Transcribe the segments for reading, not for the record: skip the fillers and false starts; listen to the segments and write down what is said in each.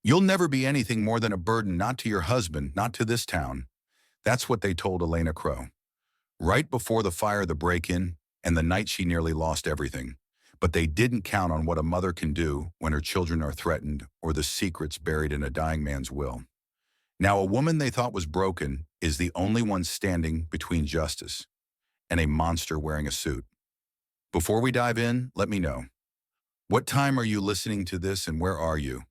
You'll never be anything more than a burden, not to your husband, not to this town. That's what they told Elena Crowe. Right before the fire, the break-in, and the night she nearly lost everything. But they didn't count on what a mother can do when her children are threatened or the secrets buried in a dying man's will. Now, a woman they thought was broken is the only one standing between justice and a monster wearing a suit. Before we dive in, let me know. What time are you listening to this and where are you?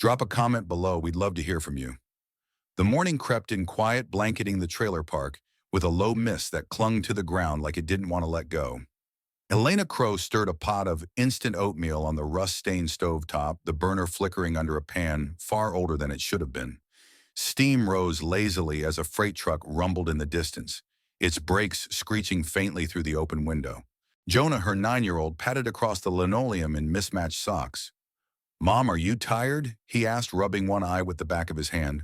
Drop a comment below, we'd love to hear from you. The morning crept in quiet, blanketing the trailer park with a low mist that clung to the ground like it didn't want to let go. Elena Crowe stirred a pot of instant oatmeal on the rust-stained stovetop, the burner flickering under a pan far older than it should have been. Steam rose lazily as a freight truck rumbled in the distance, its brakes screeching faintly through the open window. Jonah, her 9-year-old, padded across the linoleum in mismatched socks. "Mom, are you tired?" he asked, rubbing one eye with the back of his hand.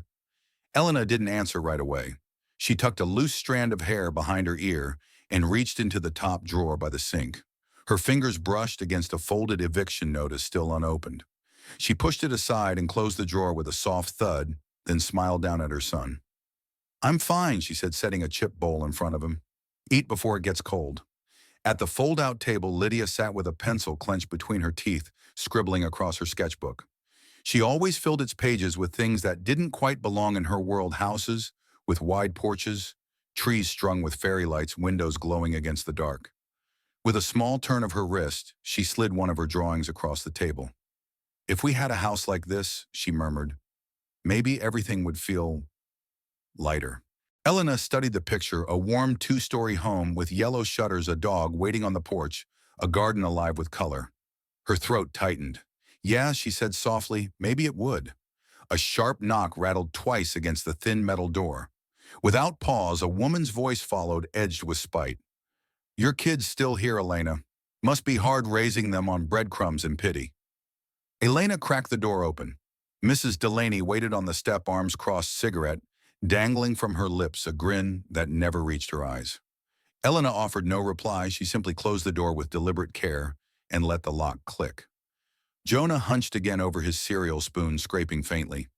Elena didn't answer right away. She tucked a loose strand of hair behind her ear and reached into the top drawer by the sink. Her fingers brushed against a folded eviction notice still unopened. She pushed it aside and closed the drawer with a soft thud, then smiled down at her son. "I'm fine," she said, setting a chip bowl in front of him. "Eat before it gets cold." At the fold-out table, Lydia sat with a pencil clenched between her teeth, scribbling across her sketchbook. She always filled its pages with things that didn't quite belong in her world: houses with wide porches, trees strung with fairy lights, windows glowing against the dark. With a small turn of her wrist, she slid one of her drawings across the table. "If we had a house like this," she murmured, "maybe everything would feel lighter." Elena studied the picture: a warm 2-story home with yellow shutters, a dog waiting on the porch, a garden alive with color. Her throat tightened. "Yeah," she said softly, "maybe it would." A sharp knock rattled twice against the thin metal door. Without pause, a woman's voice followed, edged with spite. "Your kid's still here, Elena. Must be hard raising them on breadcrumbs and pity." Elena cracked the door open. Mrs. Delaney waited on the step, arms crossed, cigarette dangling from her lips, a grin that never reached her eyes. Elena offered no reply. She simply closed the door with deliberate care and let the lock click. Jonah hunched again over his cereal spoon, scraping faintly.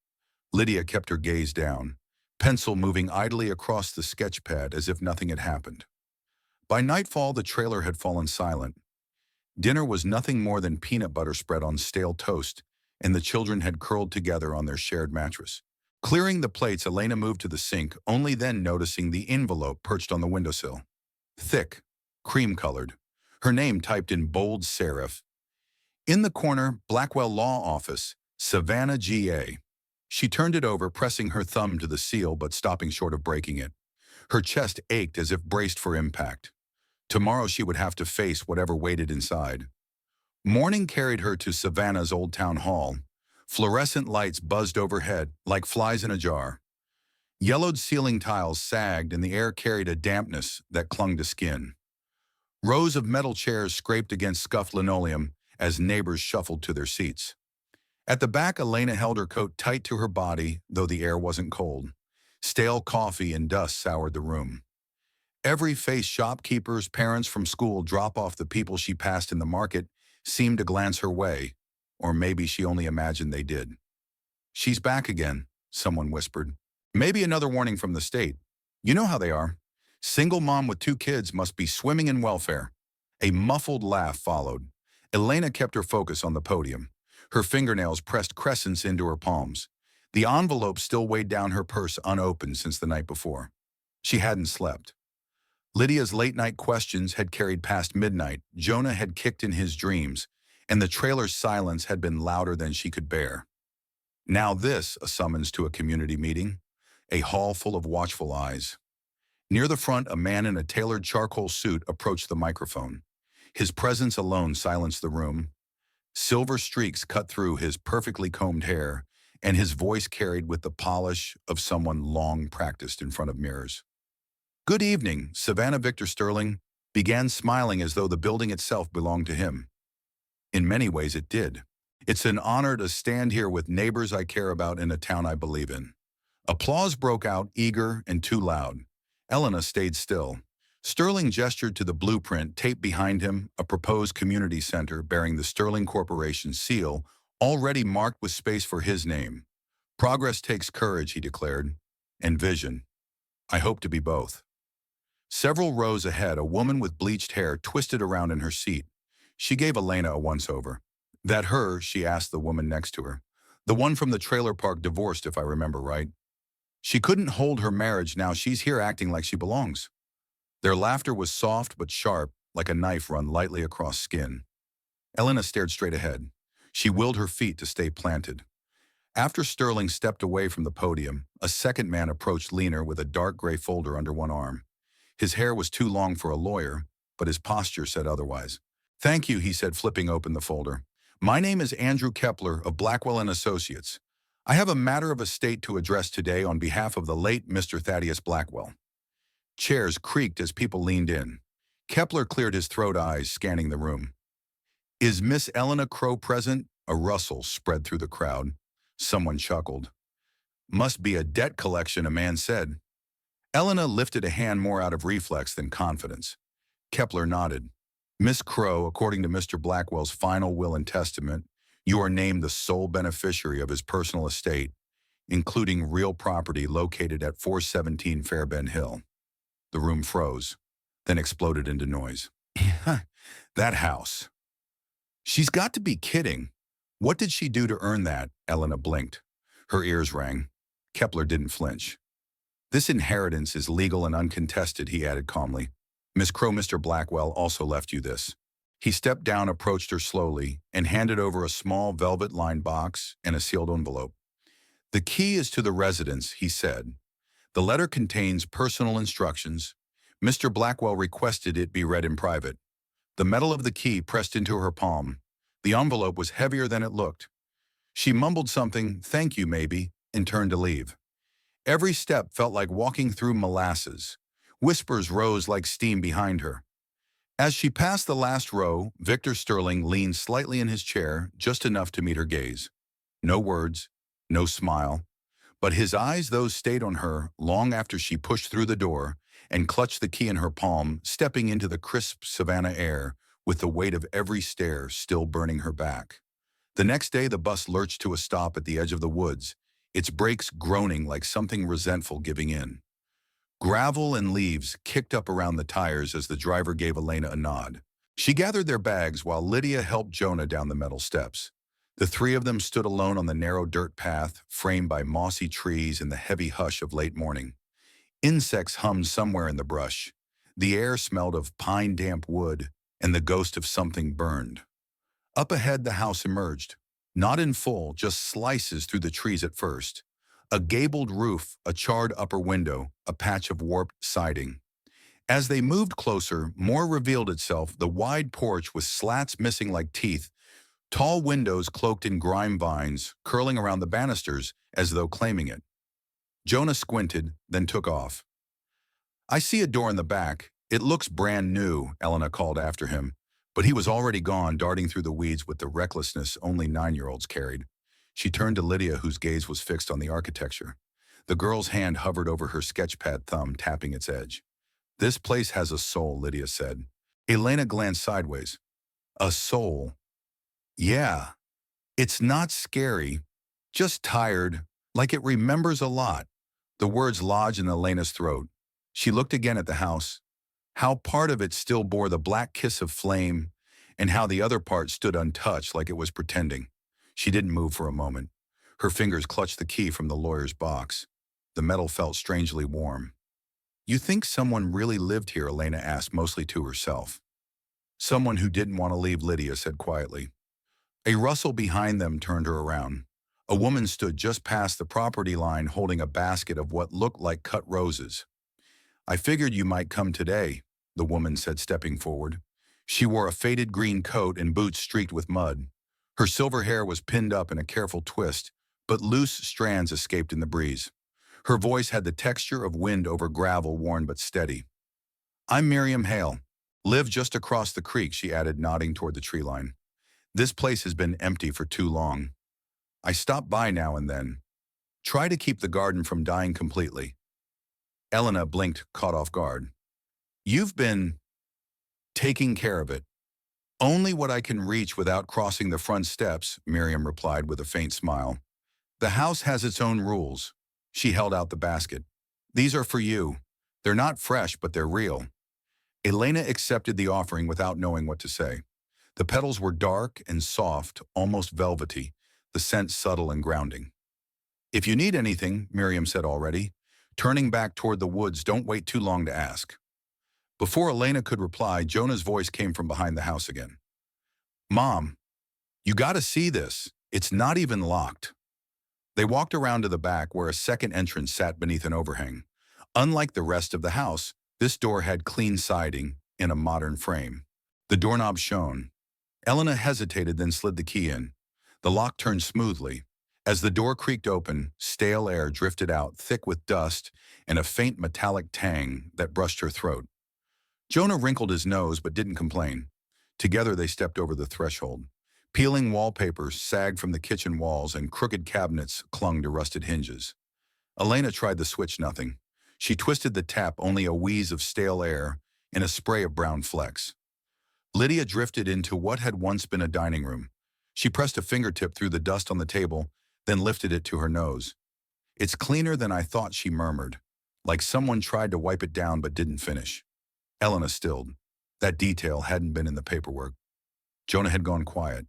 Lydia kept her gaze down, pencil moving idly across the sketch pad as if nothing had happened. By nightfall, the trailer had fallen silent. Dinner was nothing more than peanut butter spread on stale toast, and the children had curled together on their shared mattress. Clearing the plates, Elena moved to the sink, only then noticing the envelope perched on the windowsill. Thick, cream-colored, her name typed in bold serif. In the corner, Blackwell Law Office, Savannah, GA. She turned it over, pressing her thumb to the seal but stopping short of breaking it. Her chest ached as if braced for impact. Tomorrow she would have to face whatever waited inside. Morning carried her to Savannah's Old Town Hall. Fluorescent lights buzzed overhead like flies in a jar. Yellowed ceiling tiles sagged and the air carried a dampness that clung to skin. Rows of metal chairs scraped against scuffed linoleum as neighbors shuffled to their seats. At the back, Elena held her coat tight to her body, though the air wasn't cold. Stale coffee and dust soured the room. Every face: shopkeepers, parents from school, drop-off, the people she passed in the market, seemed to glance her way, or maybe she only imagined they did. "She's back again," someone whispered. "Maybe another warning from the state. You know how they are. Single mom with 2 kids must be swimming in welfare." A muffled laugh followed. Elena kept her focus on the podium. Her fingernails pressed crescents into her palms. The envelope still weighed down her purse, unopened since the night before. She hadn't slept. Lydia's late-night questions had carried past midnight. Jonah had kicked in his dreams, and the trailer's silence had been louder than she could bear. Now this, a summons to a community meeting, a hall full of watchful eyes. Near the front, a man in a tailored charcoal suit approached the microphone. His presence alone silenced the room. Silver streaks cut through his perfectly combed hair, and his voice carried with the polish of someone long practiced in front of mirrors. "Good evening," Savannah. Victor Sterling began, smiling as though the building itself belonged to him. In many ways it did. "It's an honor to stand here with neighbors I care about in a town I believe in." Applause broke out, eager and too loud. Elena stayed still. Sterling gestured to the blueprint taped behind him, a proposed community center bearing the Sterling Corporation seal already marked with space for his name. Progress takes courage, he declared, and vision. I hope to be both. Several rows ahead, a woman with bleached hair twisted around in her seat. She gave Elena a once-over. That her, she asked the woman next to her. The one from the trailer park divorced, if I remember right. She couldn't hold her marriage now. She's here acting like she belongs. Their laughter was soft but sharp, like a knife run lightly across skin. Elena stared straight ahead. She willed her feet to stay planted. After Sterling stepped away from the podium, a second man approached leaner with a dark gray folder under one arm. His hair was too long for a lawyer, but his posture said otherwise. Thank you, he said, flipping open the folder. My name is Andrew Kepler of Blackwell and Associates. I have a matter of estate to address today on behalf of the late Mr. Thaddeus Blackwell. Chairs creaked as people leaned in. Kepler cleared his throat, eyes scanning the room. Is Miss Elena Crowe present? A rustle spread through the crowd. Someone chuckled. Must be a debt collection, a man said. Elena lifted a hand more out of reflex than confidence. Kepler nodded. Miss Crowe, according to Mr. Blackwell's final will and testament, you are named the sole beneficiary of his personal estate, including real property located at 417 Fairben Hill. The room froze, then exploded into noise. That house. She's got to be kidding. What did she do to earn that? Elena blinked. Her ears rang. Kepler didn't flinch. This inheritance is legal and uncontested, he added calmly. Miss Crowe, Mr. Blackwell also left you this. He stepped down, approached her slowly, and handed over a small velvet-lined box and a sealed envelope. The key is to the residence, he said. The letter contains personal instructions. Mr. Blackwell requested it be read in private. The metal of the key pressed into her palm. The envelope was heavier than it looked. She mumbled something, thank you maybe, and turned to leave. Every step felt like walking through molasses. Whispers rose like steam behind her. As she passed the last row, Victor Sterling leaned slightly in his chair, just enough to meet her gaze. No words, no smile, but his eyes, those stayed on her long after she pushed through the door and clutched the key in her palm, stepping into the crisp Savannah air with the weight of every stare still burning her back. The next day, the bus lurched to a stop at the edge of the woods, its brakes groaning like something resentful giving in. Gravel and leaves kicked up around the tires as the driver gave Elena a nod. She gathered their bags while Lydia helped Jonah down the metal steps. The three of them stood alone on the narrow dirt path, framed by mossy trees in the heavy hush of late morning. Insects hummed somewhere in the brush. The air smelled of pine-damp wood and the ghost of something burned. Up ahead, the house emerged. Not in full, just slices through the trees at first. A gabled roof, a charred upper window, a patch of warped siding. As they moved closer, more revealed itself, the wide porch with slats missing like teeth, tall windows cloaked in grime vines, curling around the banisters as though claiming it. Jonah squinted, then took off. I see a door in the back. It looks brand new, Elena called after him, but he was already gone, darting through the weeds with the recklessness only 9-year-olds carried. She turned to Lydia, whose gaze was fixed on the architecture. The girl's hand hovered over her sketchpad thumb, tapping its edge. This place has a soul, Lydia said. Elena glanced sideways. A soul? Yeah. It's not scary, just tired, like it remembers a lot. The words lodged in Elena's throat. She looked again at the house. How part of it still bore the black kiss of flame, and how the other part stood untouched like it was pretending. She didn't move for a moment. Her fingers clutched the key from the lawyer's box. The metal felt strangely warm. You think someone really lived here, Elena asked, mostly to herself. Someone who didn't want to leave, Lydia said quietly. A rustle behind them turned her around. A woman stood just past the property line holding a basket of what looked like cut roses. I figured you might come today, the woman said, stepping forward. She wore a faded green coat and boots streaked with mud. Her silver hair was pinned up in a careful twist, but loose strands escaped in the breeze. Her voice had the texture of wind over gravel, worn but steady. I'm Miriam Hale. Live just across the creek, she added, nodding toward the tree line. This place has been empty for too long. I stop by now and then. Try to keep the garden from dying completely. Elena blinked, caught off guard. You've been taking care of it. Only what I can reach without crossing the front steps, Miriam replied with a faint smile. The house has its own rules. She held out the basket. These are for you. They're not fresh, but they're real. Elena accepted the offering without knowing what to say. The petals were dark and soft, almost velvety, the scent subtle and grounding. If you need anything, Miriam said already, turning back toward the woods, don't wait too long to ask. Before Elena could reply, Jonah's voice came from behind the house again. Mom, you gotta see this. It's not even locked. They walked around to the back where a second entrance sat beneath an overhang. Unlike the rest of the house, this door had clean siding in a modern frame. The doorknob shone. Elena hesitated, then slid the key in. The lock turned smoothly. As the door creaked open, stale air drifted out, thick with dust and a faint metallic tang that brushed her throat. Jonah wrinkled his nose but didn't complain. Together they stepped over the threshold. Peeling wallpaper sagged from the kitchen walls and crooked cabinets clung to rusted hinges. Elena tried the switch, nothing. She twisted the tap, only a wheeze of stale air and a spray of brown flecks. Lydia drifted into what had once been a dining room. She pressed a fingertip through the dust on the table, then lifted it to her nose. It's cleaner than I thought, she murmured, like someone tried to wipe it down but didn't finish. Elena stilled. That detail hadn't been in the paperwork. Jonah had gone quiet.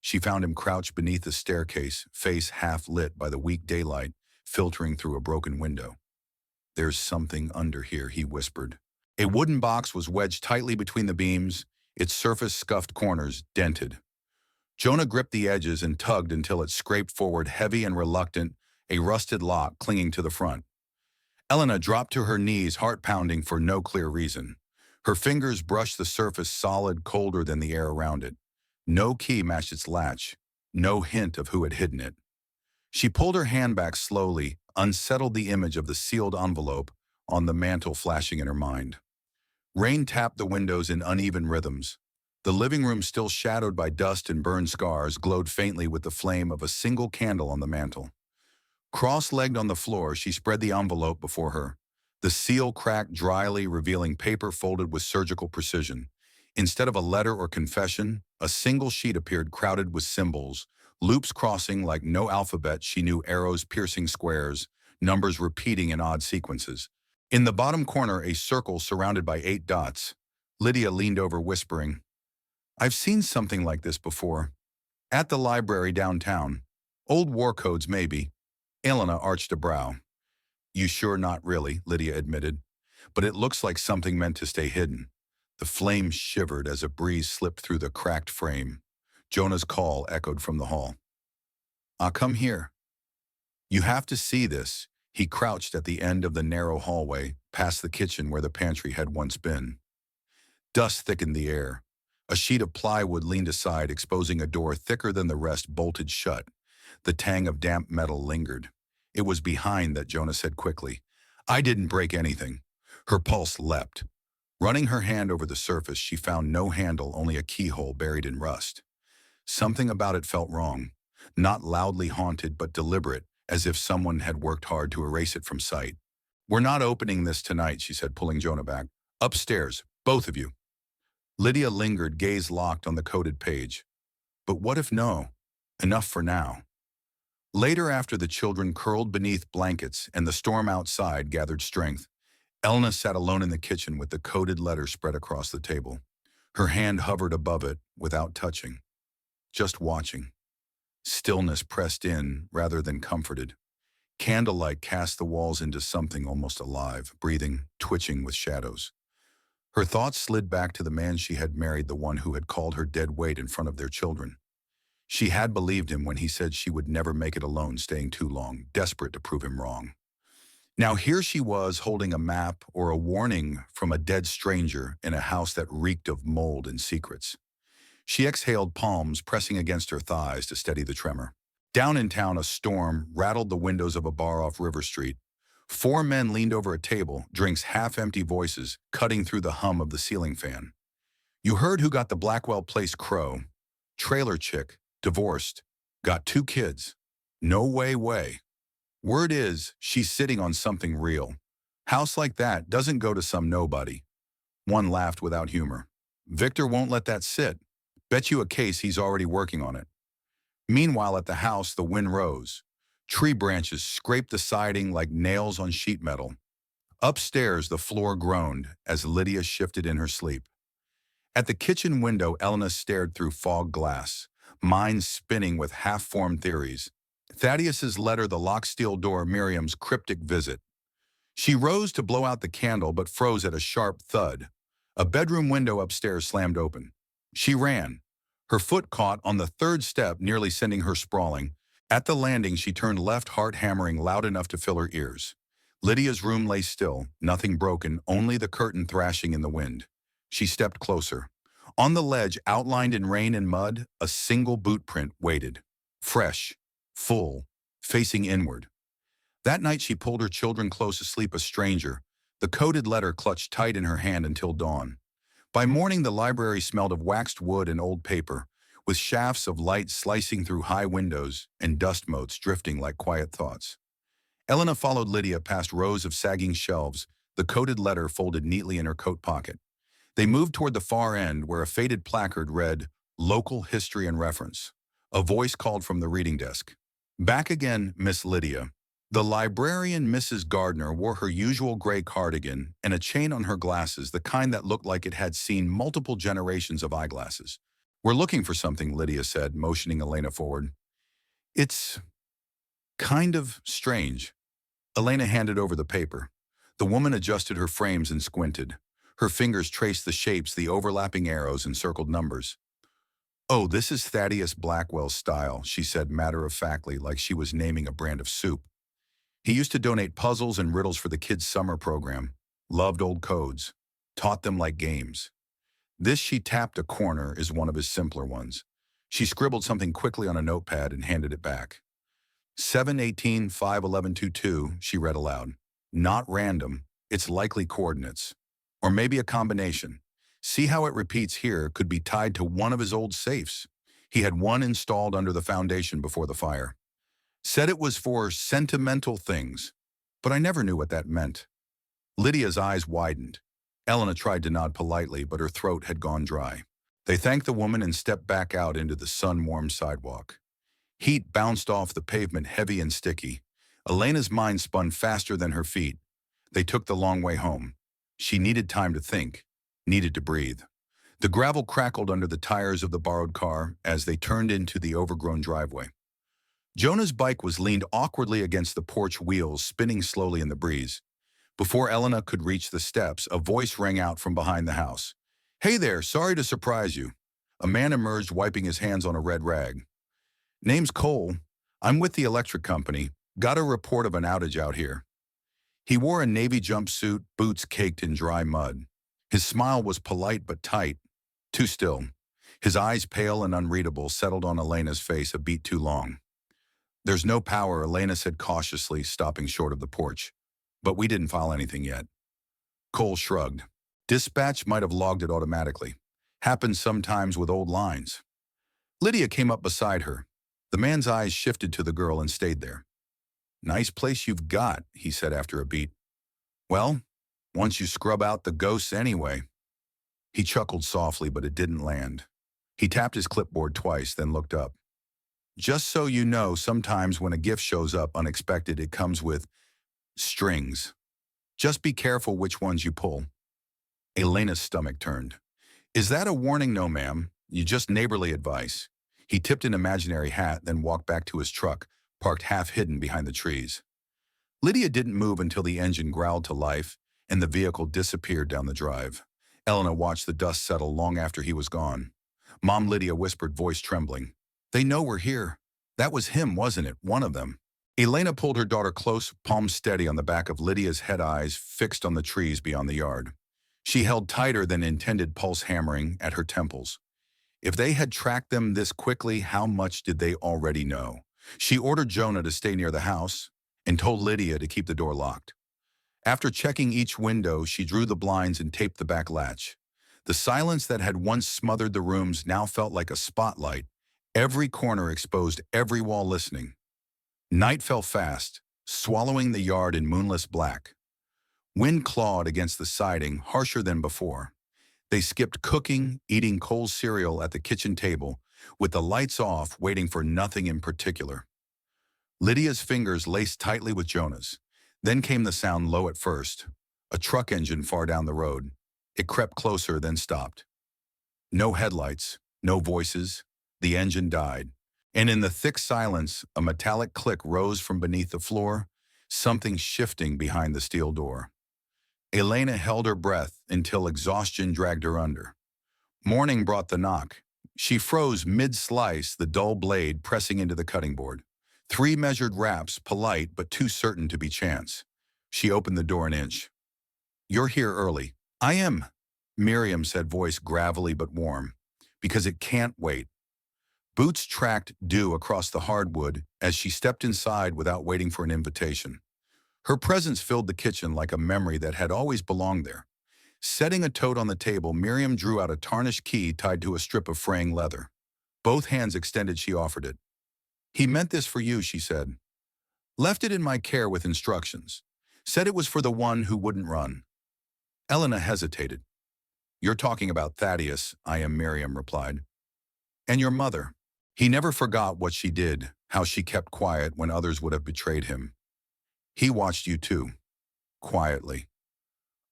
She found him crouched beneath the staircase, face half lit by the weak daylight filtering through a broken window. There's something under here, he whispered. A wooden box was wedged tightly between the beams, its surface scuffed corners dented. Jonah gripped the edges and tugged until it scraped forward, heavy and reluctant, a rusted lock clinging to the front. Elena dropped to her knees, heart pounding for no clear reason. Her fingers brushed the surface, solid, colder than the air around it. No key matched its latch, no hint of who had hidden it. She pulled her hand back slowly, unsettled the image of the sealed envelope on the mantel flashing in her mind. Rain tapped the windows in uneven rhythms. The living room, still shadowed by dust and burned scars, glowed faintly with the flame of a single candle on the mantel. Cross-legged on the floor, she spread the envelope before her. The seal cracked dryly, revealing paper folded with surgical precision. Instead of a letter or confession, a single sheet appeared, crowded with symbols, loops crossing like no alphabet she knew, arrows piercing squares, numbers repeating in odd sequences. In the bottom corner, a circle surrounded by 8 dots. Lydia leaned over, whispering, I've seen something like this before. At the library downtown. Old war codes, maybe. Elena arched a brow. You sure not really, Lydia admitted. But it looks like something meant to stay hidden. The flame shivered as a breeze slipped through the cracked frame. Jonah's call echoed from the hall. Come here. You have to see this. He crouched at the end of the narrow hallway, past the kitchen where the pantry had once been. Dust thickened the air. A sheet of plywood leaned aside, exposing a door thicker than the rest bolted shut. The tang of damp metal lingered. It was behind that, Jonah said quickly. I didn't break anything. Her pulse leapt. Running her hand over the surface, she found no handle, only a keyhole buried in rust. Something about it felt wrong. Not loudly haunted, but deliberate, as if someone had worked hard to erase it from sight. We're not opening this tonight, she said, pulling Jonah back. Upstairs, both of you. Lydia lingered, gaze locked on the coded page. But what if no? Enough for now. Later, after the children curled beneath blankets and the storm outside gathered strength, Elena sat alone in the kitchen with the coded letter spread across the table. Her hand hovered above it without touching, just watching. Stillness pressed in rather than comforted. Candlelight cast the walls into something almost alive, breathing, twitching with shadows. Her thoughts slid back to the man she had married, the one who had called her dead weight in front of their children. She had believed him when he said she would never make it alone, staying too long, desperate to prove him wrong. Now here she was, holding a map or a warning from a dead stranger in a house that reeked of mold and secrets. She exhaled, palms pressing against her thighs to steady the tremor. Down in town, a storm rattled the windows of a bar off River Street. 4 men leaned over a table, drinks half-empty, voices cutting through the hum of the ceiling fan. You heard who got the Blackwell Place Crow. Trailer chick, divorced, got 2 kids. No way. Word is, she's sitting on something real. House like that doesn't go to some nobody. One laughed without humor. Victor won't let that sit. Bet you a case he's already working on it. Meanwhile, at the house, the wind rose. Tree branches scraped the siding like nails on sheet metal. Upstairs, the floor groaned as Lydia shifted in her sleep. At the kitchen window, Elena stared through fog glass, mind spinning with half-formed theories. Thaddeus's letter, the locked steel door, Miriam's cryptic visit. She rose to blow out the candle but froze at a sharp thud. A bedroom window upstairs slammed open. She ran. Her foot caught on the third step, nearly sending her sprawling. At the landing, she turned left, heart hammering loud enough to fill her ears. Lydia's room lay still, nothing broken, only the curtain thrashing in the wind. She stepped closer. On the ledge, outlined in rain and mud, a single boot print waited. Fresh, full, facing inward. That night she pulled her children close asleep, a stranger, the coded letter clutched tight in her hand until dawn. By morning the library smelled of waxed wood and old paper, with shafts of light slicing through high windows and dust motes drifting like quiet thoughts. Elena followed Lydia past rows of sagging shelves, the coded letter folded neatly in her coat pocket. They moved toward the far end where a faded placard read, "Local History and Reference." A voice called from the reading desk. "Back again, Miss Lydia." The librarian, Mrs. Gardner, wore her usual gray cardigan and a chain on her glasses, the kind that looked like it had seen multiple generations of eyeglasses. "We're looking for something," Lydia said, motioning Elena forward. "It's kind of strange." Elena handed over the paper. The woman adjusted her frames and squinted. Her fingers traced the shapes, the overlapping arrows and circled numbers. "Oh, this is Thaddeus Blackwell's style," she said matter-of-factly, like she was naming a brand of soup. "He used to donate puzzles and riddles for the kids' summer program. Loved old codes. Taught them like games. This," she tapped a corner, "is one of his simpler ones." She scribbled something quickly on a notepad and handed it back. 718-51122, she read aloud. "Not random. It's likely coordinates. Or maybe a combination. See how it repeats here, could be tied to one of his old safes. He had one installed under the foundation before the fire. Said it was for sentimental things, but I never knew what that meant." Lydia's eyes widened. Elena tried to nod politely, but her throat had gone dry. They thanked the woman and stepped back out into the sun-warmed sidewalk. Heat bounced off the pavement, heavy and sticky. Elena's mind spun faster than her feet. They took the long way home. She needed time to think, needed to breathe. The gravel crackled under the tires of the borrowed car as they turned into the overgrown driveway. Jonah's bike was leaned awkwardly against the porch wheels, spinning slowly in the breeze. Before Elena could reach the steps, a voice rang out from behind the house. "Hey there, sorry to surprise you." A man emerged, wiping his hands on a red rag. "Name's Cole. I'm with the electric company. Got a report of an outage out here." He wore a navy jumpsuit, boots caked in dry mud. His smile was polite but tight, too still. His eyes, pale and unreadable, settled on Elena's face a beat too long. "There's no power," Elena said cautiously, stopping short of the porch. "But we didn't file anything yet." Cole shrugged. "Dispatch might have logged it automatically. Happens sometimes with old lines." Lydia came up beside her. The man's eyes shifted to the girl and stayed there. "Nice place you've got," he said after a beat. "Well, once you scrub out the ghosts anyway." He chuckled softly, but it didn't land. He tapped his clipboard twice, then looked up. "Just so you know, sometimes when a gift shows up unexpected, it comes with strings. Just be careful which ones you pull." Elena's stomach turned. "Is that a warning?" "No, ma'am. You just neighborly advice." He tipped an imaginary hat, then walked back to his truck, parked half-hidden behind the trees. Lydia didn't move until the engine growled to life and the vehicle disappeared down the drive. Elena watched the dust settle long after he was gone. "Mom," Lydia whispered, voice trembling. "They know we're here." "That was him, wasn't it? One of them." Elena pulled her daughter close, palms steady on the back of Lydia's head, eyes fixed on the trees beyond the yard. She held tighter than intended, pulse hammering at her temples. If they had tracked them this quickly, how much did they already know? She ordered Jonah to stay near the house and told Lydia to keep the door locked. After checking each window, she drew the blinds and taped the back latch. The silence that had once smothered the rooms now felt like a spotlight. Every corner exposed, every wall listening. Night fell fast, swallowing the yard in moonless black. Wind clawed against the siding, harsher than before. They skipped cooking, eating cold cereal at the kitchen table, with the lights off, waiting for nothing in particular. Lydia's fingers laced tightly with Jonah's. Then came the sound, low at first. A truck engine far down the road. It crept closer, then stopped. No headlights, no voices. The engine died. And in the thick silence, a metallic click rose from beneath the floor, something shifting behind the steel door. Elena held her breath until exhaustion dragged her under. Morning brought the knock. She froze mid-slice, the dull blade pressing into the cutting board. 3 measured raps, polite but too certain to be chance. She opened the door an inch. "You're here early." "I am," Miriam said, voice gravelly but warm. "Because it can't wait." Boots tracked dew across the hardwood as she stepped inside without waiting for an invitation. Her presence filled the kitchen like a memory that had always belonged there. Setting a tote on the table, Miriam drew out a tarnished key tied to a strip of fraying leather. Both hands extended, she offered it. "He meant this for you," she said. "Left it in my care with instructions. Said it was for the one who wouldn't run." Elena hesitated. "You're talking about Thaddeus," I am, Miriam replied. "And your mother." He never forgot what she did, how she kept quiet when others would have betrayed him. "He watched you too, quietly.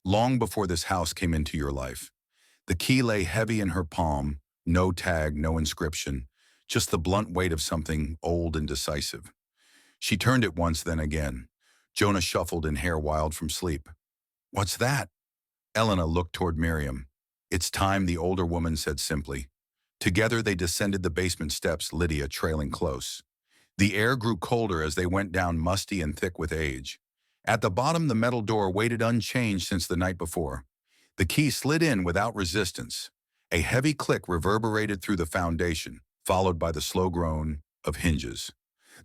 Long before this house came into your life." The key lay heavy in her palm, no tag, no inscription, just the blunt weight of something old and decisive. She turned it once, then again. Jonah shuffled in hair wild from sleep. "What's that?" Elena looked toward Miriam. "It's time," the older woman said simply. Together they descended the basement steps, Lydia trailing close. The air grew colder as they went down, musty and thick with age. At the bottom, the metal door waited unchanged since the night before. The key slid in without resistance. A heavy click reverberated through the foundation, followed by the slow groan of hinges.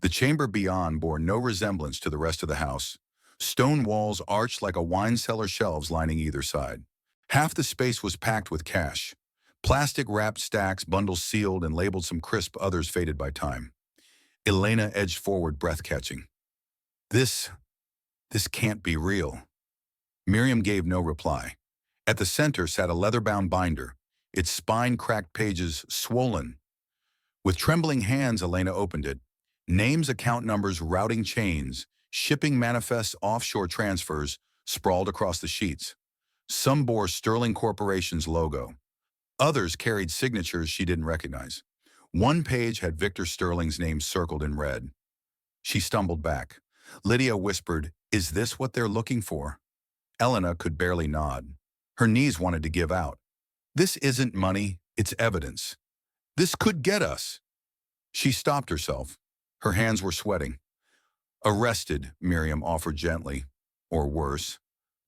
The chamber beyond bore no resemblance to the rest of the house. Stone walls arched like a wine cellar, shelves lining either side. Half the space was packed with cash. Plastic-wrapped stacks, bundles sealed and labeled, some crisp, others faded by time. Elena edged forward, breath-catching. This can't be real." Miriam gave no reply. At the center sat a leather-bound binder, its spine-cracked pages swollen. With trembling hands, Elena opened it. Names, account numbers, routing chains, shipping manifests, offshore transfers sprawled across the sheets. Some bore Sterling Corporation's logo. Others carried signatures she didn't recognize. One page had Victor Sterling's name circled in red. She stumbled back. Lydia whispered, "Is this what they're looking for?" Elena could barely nod. Her knees wanted to give out. "This isn't money, it's evidence. This could get us." She stopped herself. Her hands were sweating. "Arrested," Miriam offered gently. Or worse.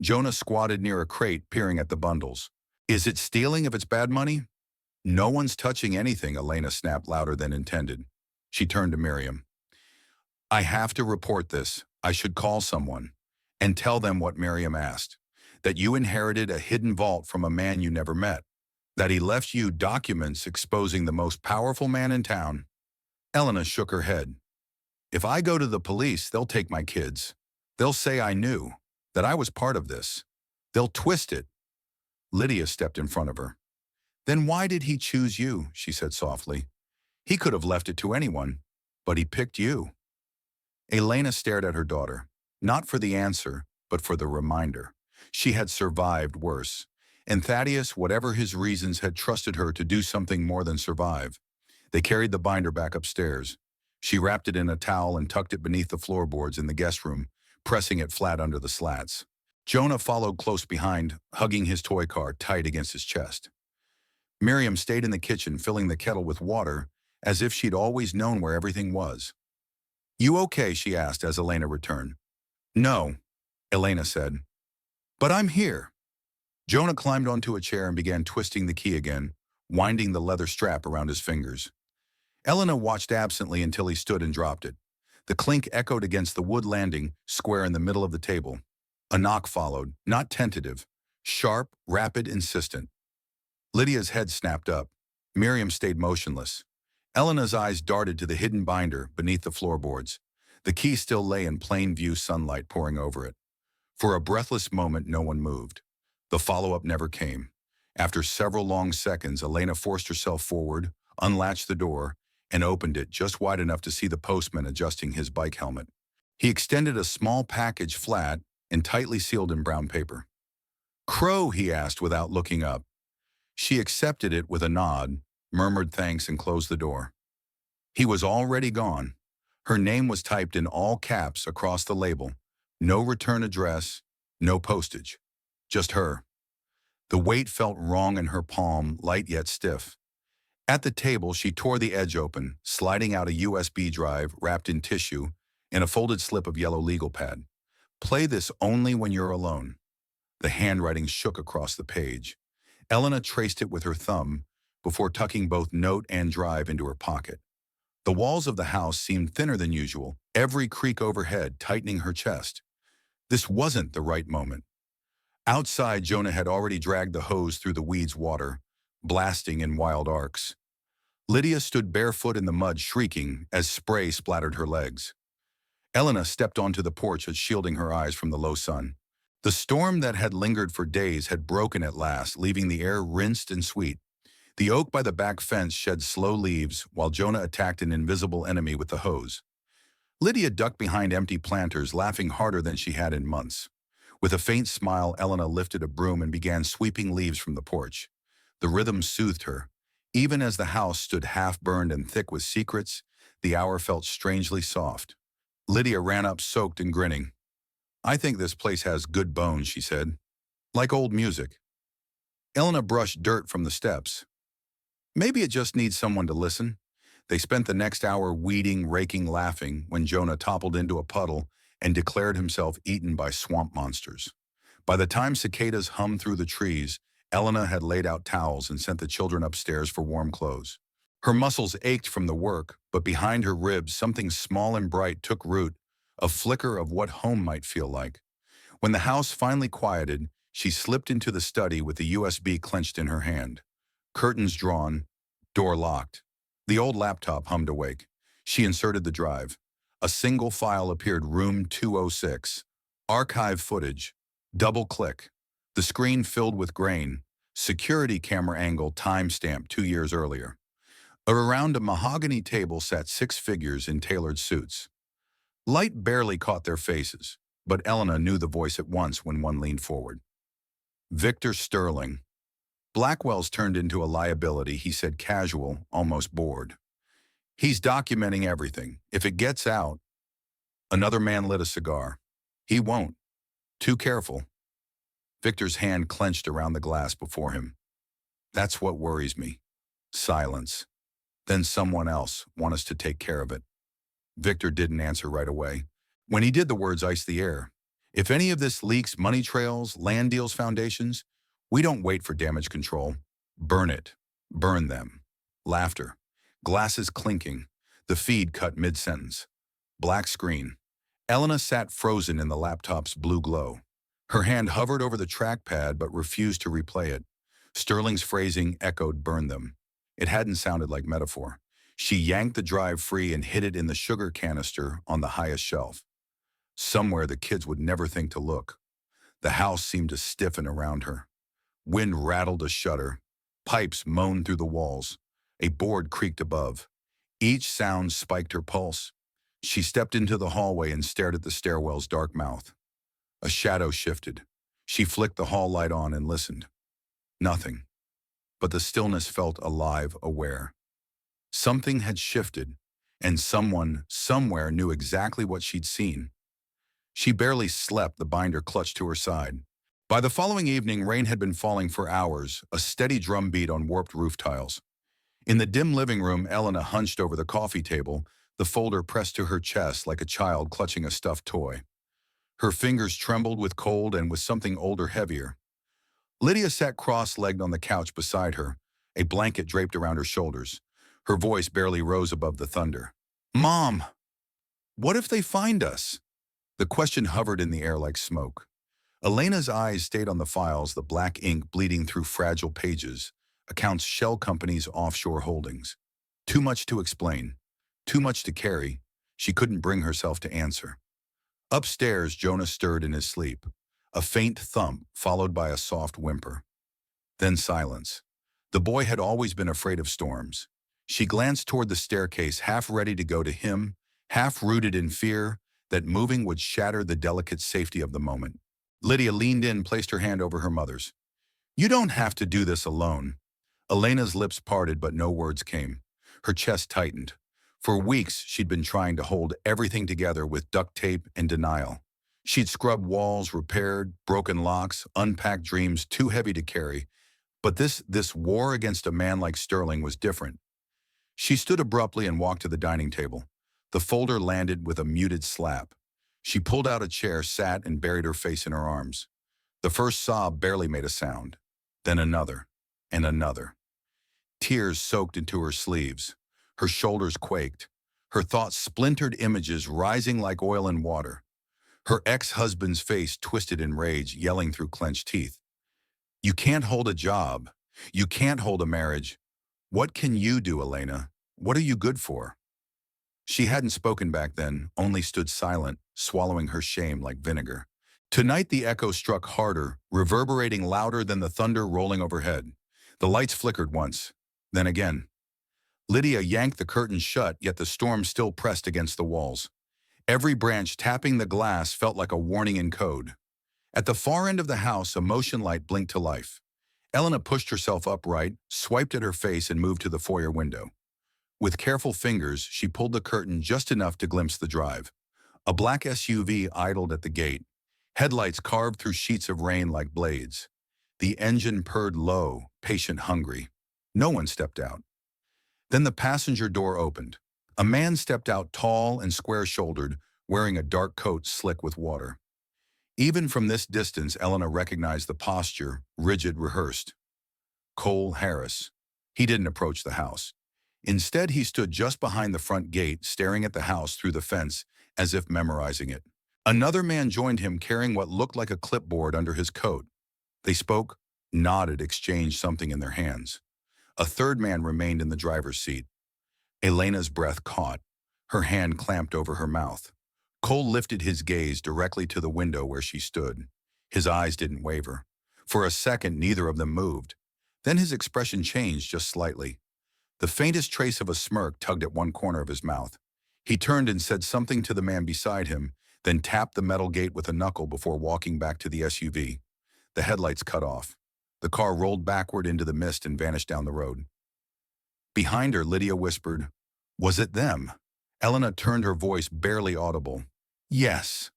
Jonah squatted near a crate, peering at the bundles. "Is it stealing if it's bad money?" "No one's touching anything," Elena snapped louder than intended. She turned to Miriam. "I have to report this. I should call someone and tell them what Miriam asked. That you inherited a hidden vault from a man you never met. That he left you documents exposing the most powerful man in town." Elena shook her head. "If I go to the police, they'll take my kids. They'll say I knew, that I was part of this. They'll twist it." Lydia stepped in front of her. "Then why did he choose you?" she said softly. "He could have left it to anyone, but he picked you." Elena stared at her daughter, not for the answer, but for the reminder. She had survived worse, and Thaddeus, whatever his reasons, had trusted her to do something more than survive. They carried the binder back upstairs. She wrapped it in a towel and tucked it beneath the floorboards in the guest room, pressing it flat under the slats. Jonah followed close behind, hugging his toy car tight against his chest. Miriam stayed in the kitchen, filling the kettle with water, as if she'd always known where everything was. "You okay?" she asked as Elena returned. "No," Elena said. "But I'm here." Jonah climbed onto a chair and began twisting the key again, winding the leather strap around his fingers. Elena watched absently until he stood and dropped it. The clink echoed against the wood landing, square in the middle of the table. A knock followed, not tentative, sharp, rapid, insistent. Lydia's head snapped up. Miriam stayed motionless. Elena's eyes darted to the hidden binder beneath the floorboards. The key still lay in plain view, sunlight pouring over it. For a breathless moment, no one moved. The follow-up never came. After several long seconds, Elena forced herself forward, unlatched the door, and opened it just wide enough to see the postman adjusting his bike helmet. He extended a small package flat and tightly sealed in brown paper. "Crowe," he asked without looking up. She accepted it with a nod, murmured thanks, and closed the door. He was already gone. Her name was typed in all caps across the label. No return address, no postage. Just her. The weight felt wrong in her palm, light yet stiff. At the table, she tore the edge open, sliding out a USB drive wrapped in tissue and a folded slip of yellow legal pad. "Play this only when you're alone." The handwriting shook across the page. Elena traced it with her thumb before tucking both note and drive into her pocket. The walls of the house seemed thinner than usual, every creak overhead tightening her chest. This wasn't the right moment. Outside, Jonah had already dragged the hose through the weeds' water, blasting in wild arcs. Lydia stood barefoot in the mud, shrieking as spray splattered her legs. Elena stepped onto the porch, shielding her eyes from the low sun. The storm that had lingered for days had broken at last, leaving the air rinsed and sweet. The oak by the back fence shed slow leaves while Jonah attacked an invisible enemy with the hose. Lydia ducked behind empty planters, laughing harder than she had in months. With a faint smile, Elena lifted a broom and began sweeping leaves from the porch. The rhythm soothed her. Even as the house stood half-burned and thick with secrets, the hour felt strangely soft. Lydia ran up, soaked and grinning. "I think this place has good bones," she said. "Like old music." Elena brushed dirt from the steps. "Maybe it just needs someone to listen." They spent the next hour weeding, raking, laughing when Jonah toppled into a puddle and declared himself eaten by swamp monsters. By the time cicadas hummed through the trees, Elena had laid out towels and sent the children upstairs for warm clothes. Her muscles ached from the work, but behind her ribs something small and bright took root, a flicker of what home might feel like. When the house finally quieted, she slipped into the study with the USB clenched in her hand. Curtains drawn, door locked. The old laptop hummed awake. She inserted the drive. A single file appeared: room 206. Archive footage. Double click. The screen filled with grain. Security camera angle time-stamped 2 years earlier. Around a mahogany table sat 6 figures in tailored suits. Light barely caught their faces, but Elena knew the voice at once when one leaned forward. "Victor Sterling." "Blackwell's turned into a liability," he said, casual, almost bored. "He's documenting everything. If it gets out..." Another man lit a cigar. "He won't. Too careful." Victor's hand clenched around the glass before him. "That's what worries me." Silence. "Then someone else want us to take care of it." Victor didn't answer right away. When he did, the words iced the air. "If any of this leaks money trails, land deals, foundations, we don't wait for damage control. Burn it. Burn them." Laughter. Glasses clinking. The feed cut mid-sentence. Black screen. Elena sat frozen in the laptop's blue glow. Her hand hovered over the trackpad but refused to replay it. Sterling's phrasing echoed "burn them." It hadn't sounded like metaphor. She yanked the drive free and hid it in the sugar canister on the highest shelf. Somewhere the kids would never think to look. The house seemed to stiffen around her. Wind rattled a shutter. Pipes moaned through the walls. A board creaked above. Each sound spiked her pulse. She stepped into the hallway and stared at the stairwell's dark mouth. A shadow shifted. She flicked the hall light on and listened. Nothing. But the stillness felt alive, aware. Something had shifted, and someone, somewhere, knew exactly what she'd seen. She barely slept, the binder clutched to her side. By the following evening, rain had been falling for hours, a steady drumbeat on warped roof tiles. In the dim living room, Elena hunched over the coffee table, the folder pressed to her chest like a child clutching a stuffed toy. Her fingers trembled with cold and with something older, heavier. Lydia sat cross-legged on the couch beside her, a blanket draped around her shoulders. Her voice barely rose above the thunder. "Mom, what if they find us?" The question hovered in the air like smoke. Elena's eyes stayed on the files, the black ink bleeding through fragile pages, accounts, shell companies, offshore holdings. Too much to explain, too much to carry. She couldn't bring herself to answer. Upstairs, Jonah stirred in his sleep. A faint thump, followed by a soft whimper. Then silence. The boy had always been afraid of storms. She glanced toward the staircase, half ready to go to him, half rooted in fear that moving would shatter the delicate safety of the moment. Lydia leaned in, placed her hand over her mother's. "You don't have to do this alone." Elena's lips parted, but no words came. Her chest tightened. For weeks, she'd been trying to hold everything together with duct tape and denial. She'd scrubbed walls, repaired broken locks, unpacked dreams too heavy to carry. But this war against a man like Sterling was different. She stood abruptly and walked to the dining table. The folder landed with a muted slap. She pulled out a chair, sat, and buried her face in her arms. The first sob barely made a sound. Then another, and another. Tears soaked into her sleeves. Her shoulders quaked. Her thoughts splintered images rising like oil in water. Her ex-husband's face twisted in rage, yelling through clenched teeth. "You can't hold a job. You can't hold a marriage. What can you do, Elena? What are you good for?" She hadn't spoken back then, only stood silent, swallowing her shame like vinegar. Tonight the echo struck harder, reverberating louder than the thunder rolling overhead. The lights flickered once, then again. Lydia yanked the curtains shut, yet the storm still pressed against the walls. Every branch tapping the glass felt like a warning in code. At the far end of the house, a motion light blinked to life. Elena pushed herself upright, swiped at her face, and moved to the foyer window. With careful fingers, she pulled the curtain just enough to glimpse the drive. A black SUV idled at the gate, headlights carved through sheets of rain like blades. The engine purred low, patient, hungry. No one stepped out. Then the passenger door opened. A man stepped out, tall and square-shouldered, wearing a dark coat slick with water. Even from this distance, Elena recognized the posture, rigid, rehearsed. Cole Harris. He didn't approach the house. Instead, he stood just behind the front gate, staring at the house through the fence, as if memorizing it. Another man joined him, carrying what looked like a clipboard under his coat. They spoke, nodded, exchanged something in their hands. A third man remained in the driver's seat. Elena's breath caught. Her hand clamped over her mouth. Cole lifted his gaze directly to the window where she stood. His eyes didn't waver. For a second, neither of them moved. Then his expression changed just slightly. The faintest trace of a smirk tugged at one corner of his mouth. He turned and said something to the man beside him, then tapped the metal gate with a knuckle before walking back to the SUV. The headlights cut off. The car rolled backward into the mist and vanished down the road. Behind her, Lydia whispered, "Was it them?" Elena turned, her voice barely audible. "Yes."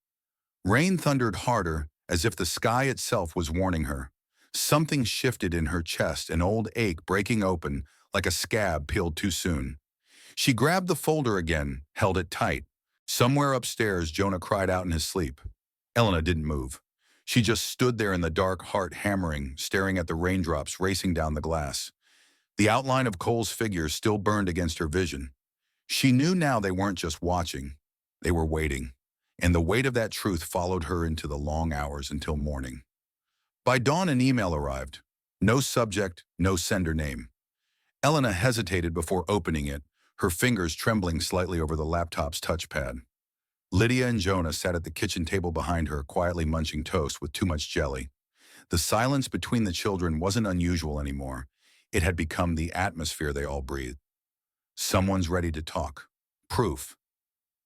Rain thundered harder, as if the sky itself was warning her. Something shifted in her chest, an old ache breaking open, like a scab peeled too soon. She grabbed the folder again, held it tight. Somewhere upstairs, Jonah cried out in his sleep. Elena didn't move. She just stood there in the dark, heart hammering, staring at the raindrops racing down the glass. The outline of Cole's figure still burned against her vision. She knew now they weren't just watching. They were waiting. And the weight of that truth followed her into the long hours until morning. By dawn, an email arrived. No subject, no sender name. Elena hesitated before opening it, her fingers trembling slightly over the laptop's touchpad. Lydia and Jonah sat at the kitchen table behind her, quietly munching toast with too much jelly. The silence between the children wasn't unusual anymore. It had become the atmosphere they all breathed. Someone's ready to talk. Proof.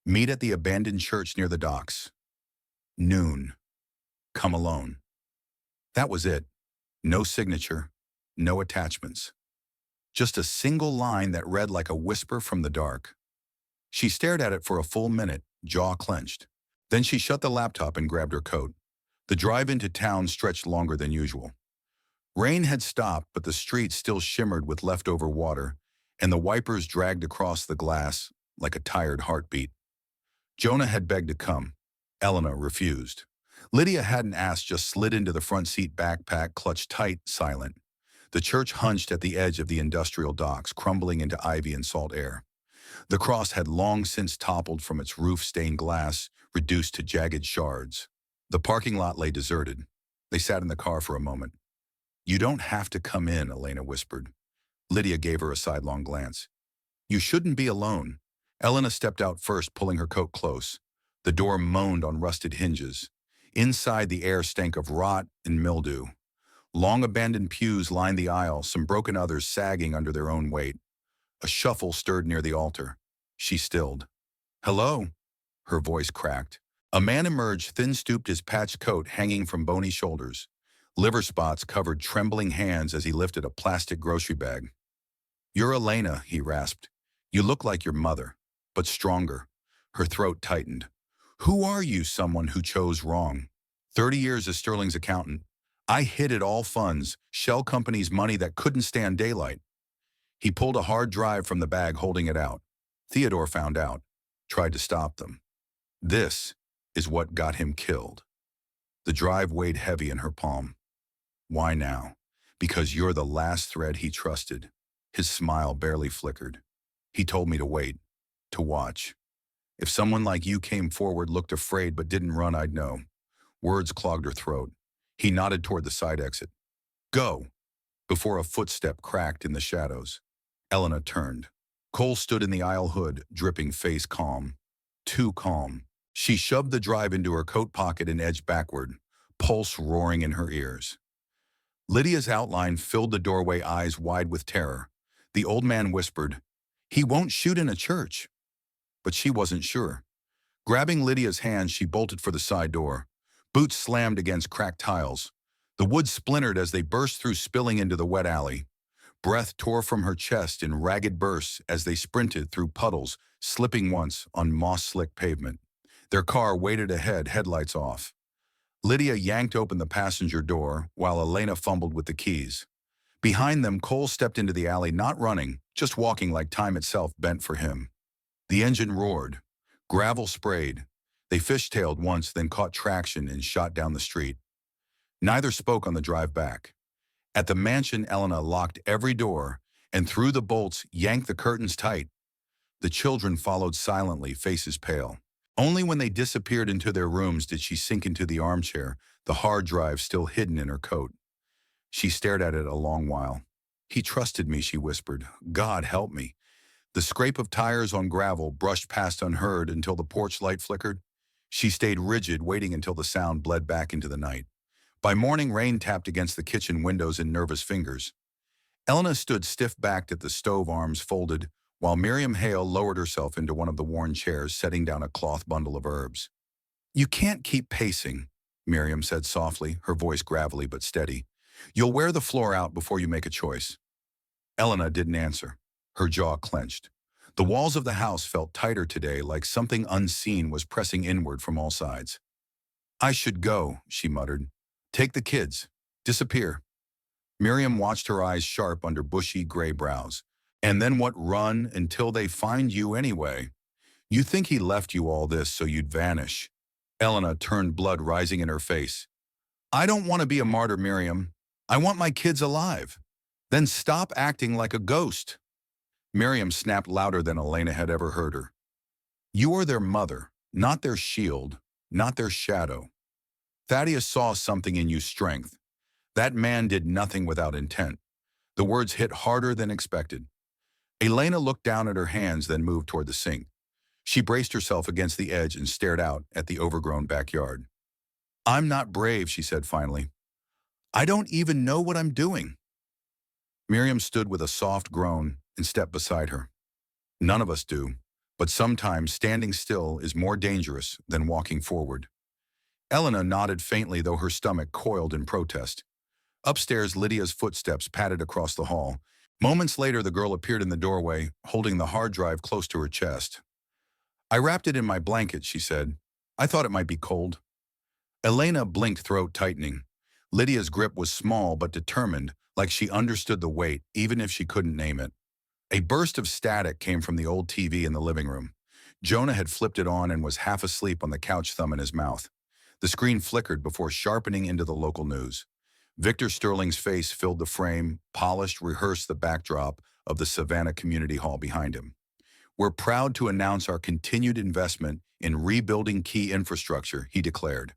Meet at the abandoned church near the docks. Noon. Come alone. That was it. No signature, no attachments. Just a single line that read like a whisper from the dark. She stared at it for a full minute, jaw clenched. Then she shut the laptop and grabbed her coat. The drive into town stretched longer than usual. Rain had stopped, but the streets still shimmered with leftover water, and the wipers dragged across the glass like a tired heartbeat. Jonah had begged to come. Elena refused. Lydia hadn't asked, just slid into the front seat, backpack clutched tight, silent. The church hunched at the edge of the industrial docks, crumbling into ivy and salt air. The cross had long since toppled from its roof-stained glass, reduced to jagged shards. The parking lot lay deserted. They sat in the car for a moment. "You don't have to come in," Elena whispered. Lydia gave her a sidelong glance. "You shouldn't be alone." Elena stepped out first, pulling her coat close. The door moaned on rusted hinges. Inside, the air stank of rot and mildew. Long abandoned pews lined the aisle, some broken others sagging under their own weight. A shuffle stirred near the altar. She stilled. "Hello?" Her voice cracked. A man emerged, thin-stooped, his patched coat hanging from bony shoulders. Liver spots covered trembling hands as he lifted a plastic grocery bag. "You're Elena," he rasped. "You look like your mother, but stronger." Her throat tightened. "Who are you, someone who chose wrong?" 30 years as Sterling's accountant. I hid at all funds, shell companies' money that couldn't stand daylight. He pulled a hard drive from the bag, holding it out. Theodore found out, tried to stop them. This is what got him killed. The drive weighed heavy in her palm. "Why now?" "Because you're the last thread he trusted." His smile barely flickered. "He told me to wait, to watch. If someone like you came forward, looked afraid but didn't run, I'd know." Words clogged her throat. He nodded toward the side exit. "Go," before a footstep cracked in the shadows. Elena turned. Cole stood in the aisle hood, dripping, face calm. Too calm. She shoved the drive into her coat pocket and edged backward, pulse roaring in her ears. Lydia's outline filled the doorway, eyes wide with terror. The old man whispered, "He won't shoot in a church." But she wasn't sure. Grabbing Lydia's hand, she bolted for the side door. Boots slammed against cracked tiles. The wood splintered as they burst through, spilling into the wet alley. Breath tore from her chest in ragged bursts as they sprinted through puddles, slipping once on moss-slick pavement. Their car waited ahead, headlights off. Lydia yanked open the passenger door while Elena fumbled with the keys. Behind them, Cole stepped into the alley, not running, just walking like time itself bent for him. The engine roared. Gravel sprayed. They fishtailed once, then caught traction and shot down the street. Neither spoke on the drive back. At the mansion, Elena locked every door and threw the bolts, yanked the curtains tight. The children followed silently, faces pale. Only when they disappeared into their rooms did she sink into the armchair, the hard drive still hidden in her coat. She stared at it a long while. "He trusted me," she whispered. "God help me." The scrape of tires on gravel brushed past unheard until the porch light flickered. She stayed rigid, waiting until the sound bled back into the night. By morning, rain tapped against the kitchen windows in nervous fingers. Elena stood stiff-backed at the stove, arms folded, while Miriam Hale lowered herself into one of the worn chairs, setting down a cloth bundle of herbs. "You can't keep pacing," Miriam said softly, her voice gravelly but steady. "You'll wear the floor out before you make a choice." Elena didn't answer. Her jaw clenched. The walls of the house felt tighter today, like something unseen was pressing inward from all sides. "I should go," she muttered. "Take the kids. Disappear." Miriam watched, her eyes sharp under bushy gray brows. "And then what? Run until they find you anyway? You think he left you all this so you'd vanish?" Elena turned, blood rising in her face. "I don't want to be a martyr, Miriam. I want my kids alive." "Then stop acting like a ghost." Miriam snapped louder than Elena had ever heard her. "You are their mother, not their shield, not their shadow. Thaddeus saw something in you, strength. That man did nothing without intent." The words hit harder than expected. Elena looked down at her hands, then moved toward the sink. She braced herself against the edge and stared out at the overgrown backyard. "I'm not brave," she said finally. "I don't even know what I'm doing." Miriam stood with a soft groan and stepped beside her. "None of us do, but sometimes standing still is more dangerous than walking forward." Elena nodded faintly, though her stomach coiled in protest. Upstairs, Lydia's footsteps patted across the hall. Moments later, the girl appeared in the doorway, holding the hard drive close to her chest. "I wrapped it in my blanket," she said. "I thought it might be cold." Elena blinked, throat tightening. Lydia's grip was small but determined, like she understood the weight, even if she couldn't name it. A burst of static came from the old TV in the living room. Jonah had flipped it on and was half asleep on the couch, thumb in his mouth. The screen flickered before sharpening into the local news. Victor Sterling's face filled the frame, polished, rehearsed the backdrop of the Savannah Community Hall behind him. "We're proud to announce our continued investment in rebuilding key infrastructure," he declared.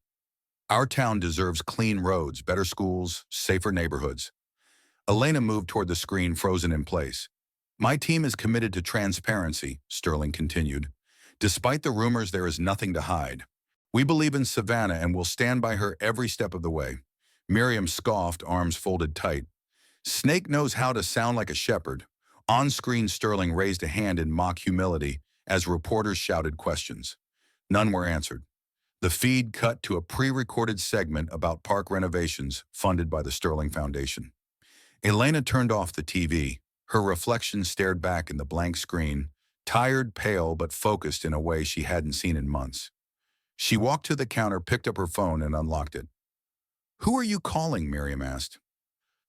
"Our town deserves clean roads, better schools, safer neighborhoods." Elena moved toward the screen, frozen in place. "My team is committed to transparency," Sterling continued. "Despite the rumors, there is nothing to hide. We believe in Savannah and will stand by her every step of the way. Miriam scoffed, arms folded tight. Snake knows how to sound like a shepherd. On-screen, Sterling raised a hand in mock humility as reporters shouted questions. None were answered. The feed cut to a pre-recorded segment about park renovations funded by the Sterling Foundation. Elena turned off the TV. Her reflection stared back in the blank screen, tired, pale, but focused in a way she hadn't seen in months. She walked to the counter, picked up her phone, and unlocked it. "Who are you calling?" Miriam asked.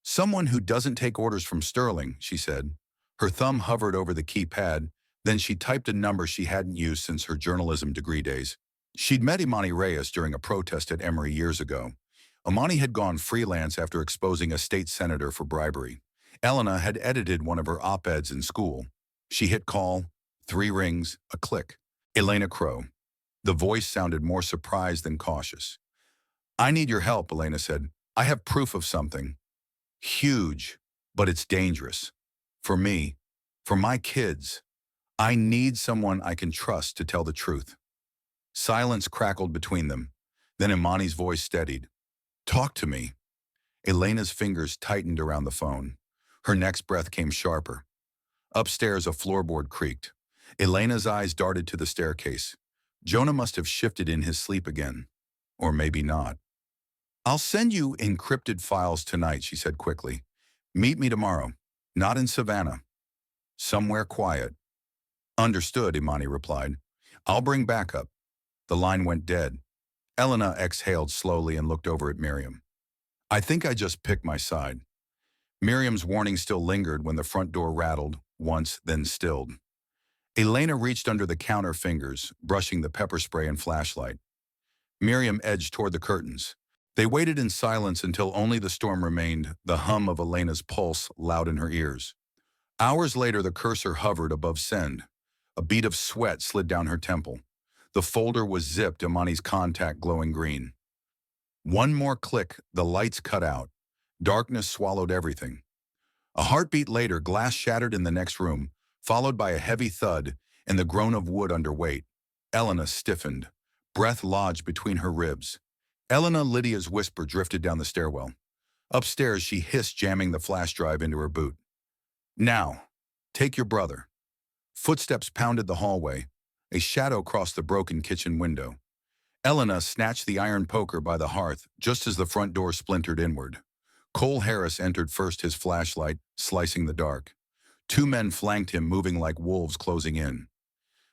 "Someone who doesn't take orders from Sterling," she said. Her thumb hovered over the keypad, then she typed a number she hadn't used since her journalism degree days. She'd met Imani Reyes during a protest at Emory years ago. Imani had gone freelance after exposing a state senator for bribery. Elena had edited one of her op-eds in school. She hit call, 3 rings, a click. Elena Crowe. The voice sounded more surprised than cautious. "I need your help," Elena said. "I have proof of something. Huge, but it's dangerous. For me, for my kids. I need someone I can trust to tell the truth." Silence crackled between them. Then Imani's voice steadied. "Talk to me." Elena's fingers tightened around the phone. Her next breath came sharper. Upstairs, a floorboard creaked. Elena's eyes darted to the staircase. Jonah must have shifted in his sleep again. Or maybe not. "I'll send you encrypted files tonight," she said quickly. "Meet me tomorrow. Not in Savannah. Somewhere quiet." "Understood," Imani replied. "I'll bring backup." The line went dead. Elena exhaled slowly and looked over at Miriam. "I think I just picked my side." Miriam's warning still lingered when the front door rattled, once, then stilled. Elena reached under the counter, fingers brushing the pepper spray and flashlight. Miriam edged toward the curtains. They waited in silence until only the storm remained, the hum of Elena's pulse loud in her ears. Hours later, the cursor hovered above send. A bead of sweat slid down her temple. The folder was zipped, Imani's contact glowing green. One more click, the lights cut out. Darkness swallowed everything. A heartbeat later, glass shattered in the next room, followed by a heavy thud and the groan of wood under weight. Elena stiffened, breath lodged between her ribs. Lydia's whisper drifted down the stairwell. Upstairs, she hissed, jamming the flash drive into her boot. "Now, take your brother." Footsteps pounded the hallway. A shadow crossed the broken kitchen window. Elena snatched the iron poker by the hearth just as the front door splintered inward. Cole Harris entered first, his flashlight slicing the dark. 2 men flanked him, moving like wolves closing in.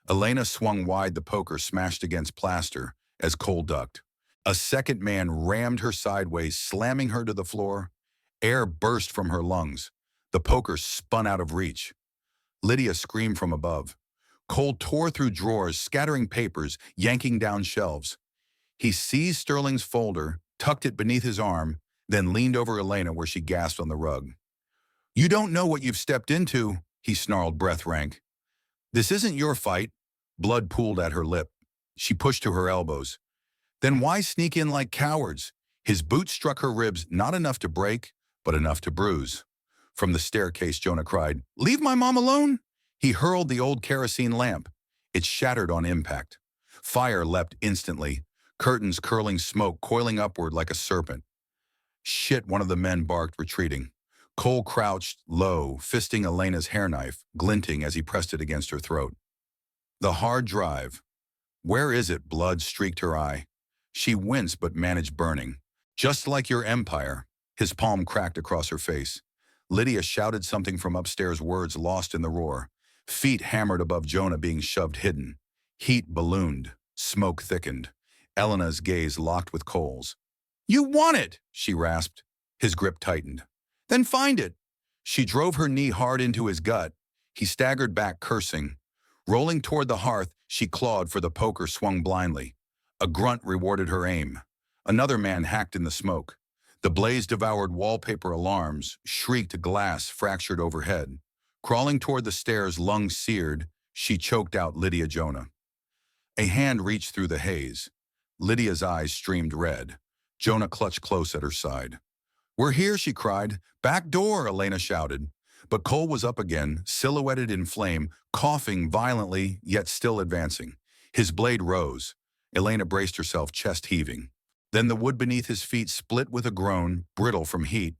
Elena swung wide, the poker smashed against plaster as Cole ducked. A second man rammed her sideways, slamming her to the floor. Air burst from her lungs. The poker spun out of reach. Lydia screamed from above. Cole tore through drawers, scattering papers, yanking down shelves. He seized Sterling's folder, tucked it beneath his arm, then leaned over Elena where she gasped on the rug. "You don't know what you've stepped into," he snarled, breath rank. "This isn't your fight." Blood pooled at her lip. She pushed to her elbows. "Then why sneak in like cowards?" His boot struck her ribs, not enough to break, but enough to bruise. From the staircase, Jonah cried, "Leave my mom alone!" He hurled the old kerosene lamp. It shattered on impact. Fire leapt instantly, curtains curling, smoke coiling upward like a serpent. "Shit," one of the men barked, retreating. Cole crouched low, fisting Elena's hair knife, glinting as he pressed it against her throat. "The hard drive. Where is it?" Blood streaked her eye. She winced but managed burning. "Just like your empire." His palm cracked across her face. Lydia shouted something from upstairs, words lost in the roar. Feet hammered above Jonah, being shoved hidden. Heat ballooned. Smoke thickened. Elena's gaze locked with Cole's. "You want it!" she rasped. His grip tightened. "Then find it!" She drove her knee hard into his gut. He staggered back, cursing. Rolling toward the hearth, she clawed for the poker, swung blindly. A grunt rewarded her aim. Another man hacked in the smoke. The blaze devoured wallpaper, alarms, shrieked, glass fractured overhead. Crawling toward the stairs, lungs seared, she choked out, "Lydia, Jonah." A hand reached through the haze. Lydia's eyes streamed red. Jonah clutched close at her side. "We're here," she cried. "Back door," Elena shouted. But Cole was up again, silhouetted in flame, coughing violently, yet still advancing. His blade rose. Elena braced herself, chest heaving. Then the wood beneath his feet split with a groan, brittle from heat.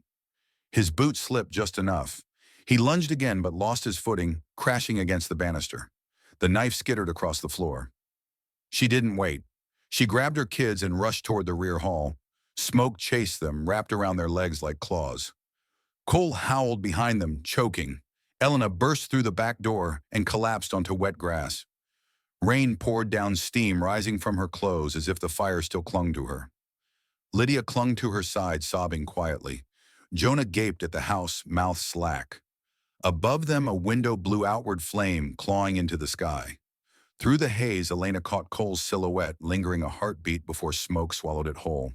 His boot slipped just enough. He lunged again but lost his footing, crashing against the banister. The knife skittered across the floor. She didn't wait. She grabbed her kids and rushed toward the rear hall. Smoke chased them, wrapped around their legs like claws. Cole howled behind them, choking. Elena burst through the back door and collapsed onto wet grass. Rain poured down, steam rising from her clothes as if the fire still clung to her. Lydia clung to her side, sobbing quietly. Jonah gaped at the house, mouth slack. Above them, a window blew outward, flame clawing into the sky. Through the haze, Elena caught Cole's silhouette, lingering a heartbeat before smoke swallowed it whole.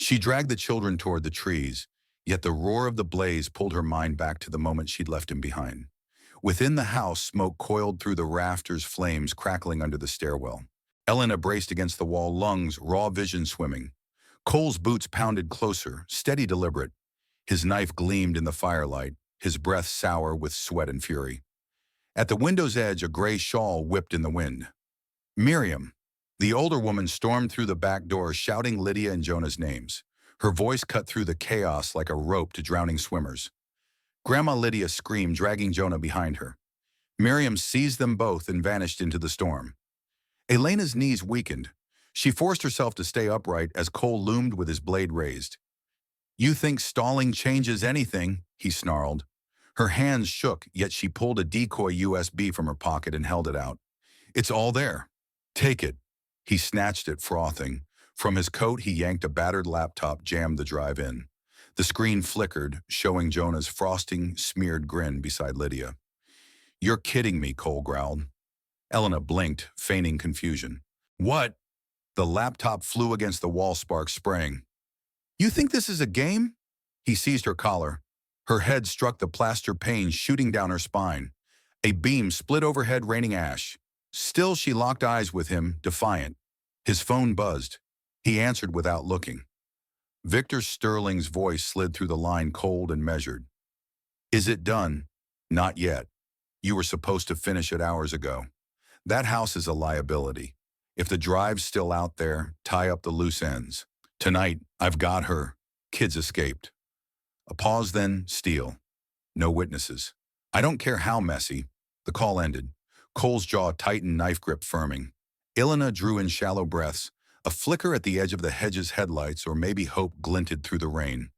She dragged the children toward the trees, yet the roar of the blaze pulled her mind back to the moment she'd left him behind. Within the house, smoke coiled through the rafters, flames crackling under the stairwell. Elena braced against the wall, lungs, raw vision swimming. Cole's boots pounded closer, steady, deliberate. His knife gleamed in the firelight, his breath sour with sweat and fury. At the window's edge, a gray shawl whipped in the wind. Miriam. The older woman stormed through the back door, shouting Lydia and Jonah's names. Her voice cut through the chaos like a rope to drowning swimmers. Grandma Lydia screamed, dragging Jonah behind her. Miriam seized them both and vanished into the storm. Elena's knees weakened. She forced herself to stay upright as Cole loomed with his blade raised. "You think stalling changes anything?" he snarled. Her hands shook, yet she pulled a decoy USB from her pocket and held it out. "It's all there. Take it." He snatched it, frothing. From his coat, he yanked a battered laptop, jammed the drive in. The screen flickered, showing Jonah's frosting-smeared grin beside Lydia. "You're kidding me," Cole growled. Elena blinked, feigning confusion. "What?" The laptop flew against the wall, sparks spraying. "You think this is a game?" He seized her collar. Her head struck the plaster pane, shooting down her spine. A beam split overhead, raining ash. Still, she locked eyes with him, defiant. His phone buzzed. He answered without looking. Victor Sterling's voice slid through the line, cold and measured. "Is it done?" "Not yet. You were supposed to finish it hours ago. That house is a liability. If the drive's still out there, tie up the loose ends. Tonight, I've got her. Kids escaped." A pause, then steel. No witnesses. "I don't care how messy." The call ended. Cole's jaw tightened, knife grip firming. Elena drew in shallow breaths. A flicker at the edge of the hedge's headlights, or maybe hope, glinted through the rain.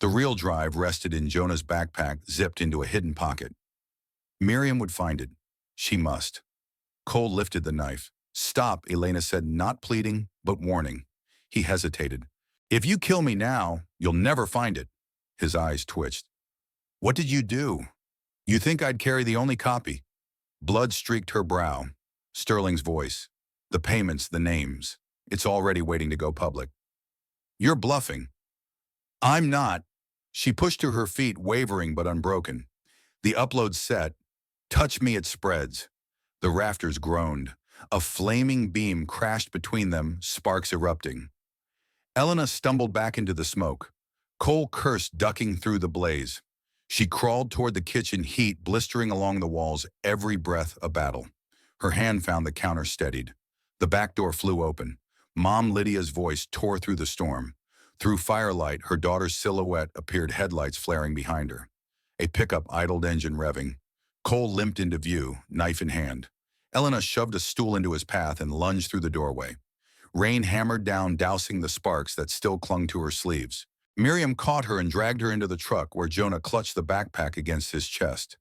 The real drive rested in Jonah's backpack, zipped into a hidden pocket. Miriam would find it. She must. Cole lifted the knife. "Stop," Elena said, not pleading, but warning. He hesitated. "If you kill me now, you'll never find it." His eyes twitched. "What did you do? You think I'd carry the only copy?" Blood streaked her brow. Sterling's voice. "The payments, the names. It's already waiting to go public." "You're bluffing." "I'm not." She pushed to her feet, wavering but unbroken. The upload set. "Touch me, it spreads." The rafters groaned. A flaming beam crashed between them, sparks erupting. Elena stumbled back into the smoke. Cole cursed, ducking through the blaze. She crawled toward the kitchen, heat blistering along the walls, every breath a battle. Her hand found the counter, steadied. The back door flew open. Mom Lydia's voice tore through the storm. Through firelight, her daughter's silhouette appeared, headlights flaring behind her. A pickup idled, engine revving. Cole limped into view, knife in hand. Elena shoved a stool into his path and lunged through the doorway. Rain hammered down, dousing the sparks that still clung to her sleeves. Miriam caught her and dragged her into the truck, where Jonah clutched the backpack against his chest.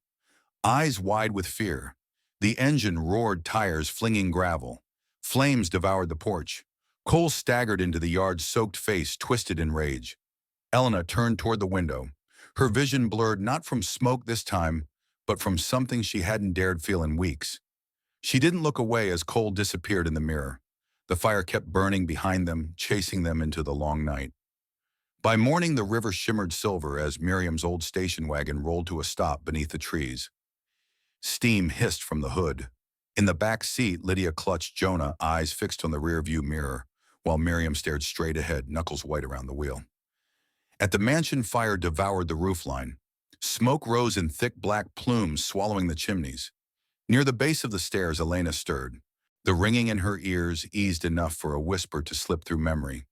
Eyes wide with fear. The engine roared, tires flinging gravel. Flames devoured the porch. Cole staggered into the yard, soaked face twisted in rage. Elena turned toward the window. Her vision blurred, not from smoke this time, but from something she hadn't dared feel in weeks. She didn't look away as Cole disappeared in the mirror. The fire kept burning behind them, chasing them into the long night. By morning, the river shimmered silver as Miriam's old station wagon rolled to a stop beneath the trees. Steam hissed from the hood. In the back seat, Lydia clutched Jonah, eyes fixed on the rearview mirror, while Miriam stared straight ahead, knuckles white around the wheel. At the mansion, fire devoured the roofline. Smoke rose in thick black plumes, swallowing the chimneys. Near the base of the stairs, Elena stirred. The ringing in her ears eased enough for a whisper to slip through memory.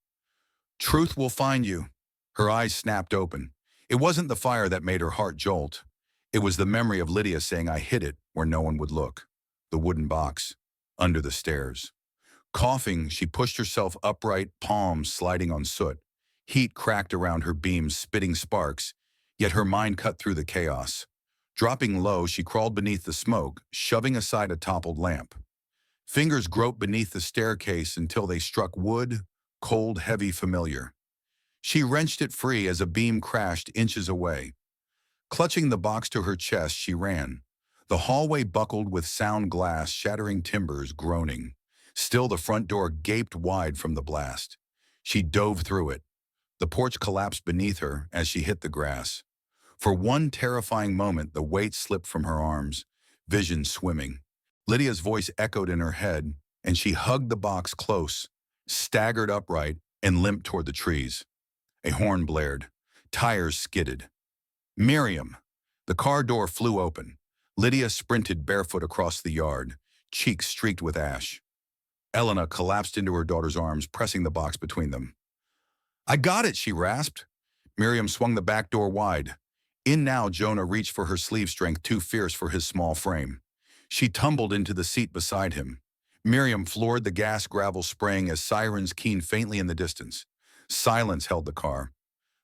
Truth will find you. Her eyes snapped open. It wasn't the fire that made her heart jolt. It was the memory of Lydia saying I hid it where no one would look. The wooden box, under the stairs. Coughing, she pushed herself upright, palms sliding on soot. Heat cracked around her beams, spitting sparks, yet her mind cut through the chaos. Dropping low, she crawled beneath the smoke, shoving aside a toppled lamp. Fingers groped beneath the staircase until they struck wood, cold, heavy, familiar. She wrenched it free as a beam crashed inches away. Clutching the box to her chest, she ran. The hallway buckled with sound glass, shattering timbers, groaning. Still, the front door gaped wide from the blast. She dove through it. The porch collapsed beneath her as she hit the grass. For one terrifying moment, the weight slipped from her arms, vision swimming. Lydia's voice echoed in her head, and she hugged the box close, staggered upright, and limped toward the trees. A horn blared. Tires skidded. Miriam! The car door flew open. Lydia sprinted barefoot across the yard, cheeks streaked with ash. Elena collapsed into her daughter's arms, pressing the box between them. I got it, she rasped. Miriam swung the back door wide. In now, Jonah reached for her sleeve strength too fierce for his small frame. She tumbled into the seat beside him. Miriam floored the gas gravel spraying as sirens keened faintly in the distance. Silence held the car.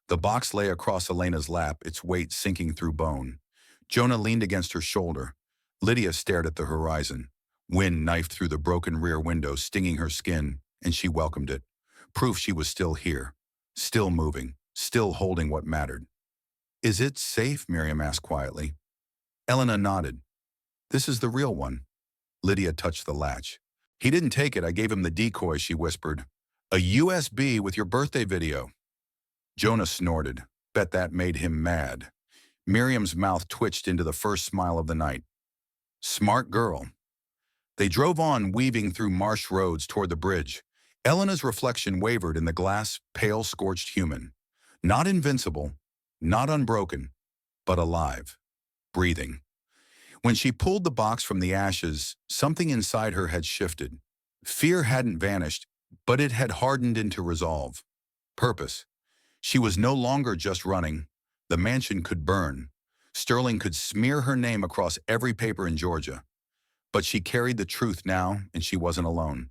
The box lay across Elena's lap, its weight sinking through bone. Jonah leaned against her shoulder. Lydia stared at the horizon. Wind knifed through the broken rear window, stinging her skin, and she welcomed it. Proof she was still here, still moving, still holding what mattered. Is it safe? Miriam asked quietly. Elena nodded. This is the real one. Lydia touched the latch. He didn't take it. I gave him the decoy, she whispered. A USB with your birthday video. Jonah snorted. Bet that made him mad. Miriam's mouth twitched into the first smile of the night. Smart girl. They drove on, weaving through marsh roads toward the bridge. Elena's reflection wavered in the glass, pale, scorched human. Not invincible, not unbroken, but alive, breathing. When she pulled the box from the ashes, something inside her had shifted. Fear hadn't vanished, but it had hardened into resolve. Purpose. She was no longer just running. The mansion could burn. Sterling could smear her name across every paper in Georgia. But she carried the truth now, and she wasn't alone.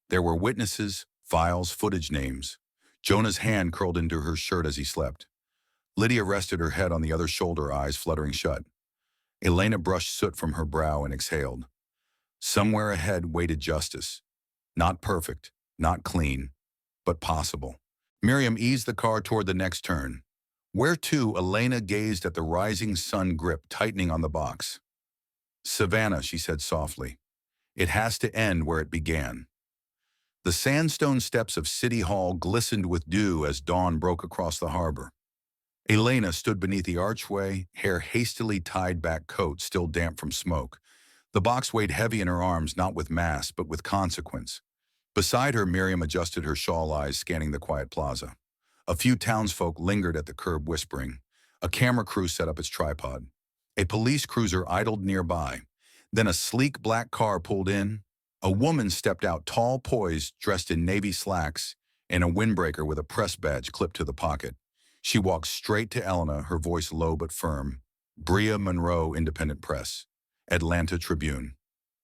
There were witnesses, files, footage, names. Jonah's hand curled into her shirt as he slept. Lydia rested her head on the other shoulder, eyes fluttering shut. Elena brushed soot from her brow and exhaled. Somewhere ahead waited justice. Not perfect, not clean, but possible. Miriam eased the car toward the next turn. Where to, Elena gazed at the rising sun grip tightening on the box. Savannah, she said softly. It has to end where it began. The sandstone steps of City Hall glistened with dew as dawn broke across the harbor. Elena stood beneath the archway, hair hastily tied back, coat still damp from smoke. The box weighed heavy in her arms, not with mass, but with consequence. Beside her, Miriam adjusted her shawl, eyes scanning the quiet plaza. A few townsfolk lingered at the curb whispering. A camera crew set up its tripod. A police cruiser idled nearby. Then a sleek black car pulled in. A woman stepped out, tall, poised, dressed in navy slacks and a windbreaker with a press badge clipped to the pocket. She walked straight to Elena, her voice low but firm. Bria Monroe, Independent Press. Atlanta Tribune.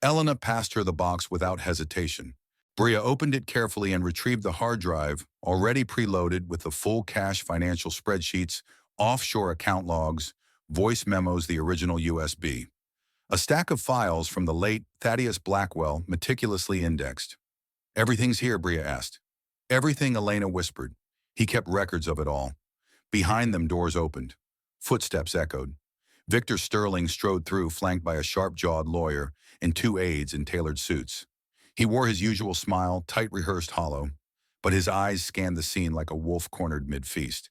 Elena passed her the box without hesitation. Bria opened it carefully and retrieved the hard drive, already preloaded with the full cash financial spreadsheets, offshore account logs, voice memos, the original USB. A stack of files from the late Thaddeus Blackwell, meticulously indexed. Everything's here, Bria asked. Everything, Elena whispered. He kept records of it all. Behind them, doors opened. Footsteps echoed. Victor Sterling strode through, flanked by a sharp-jawed lawyer and two aides in tailored suits. He wore his usual smile, tight rehearsed hollow, but his eyes scanned the scene like a wolf cornered mid-feast.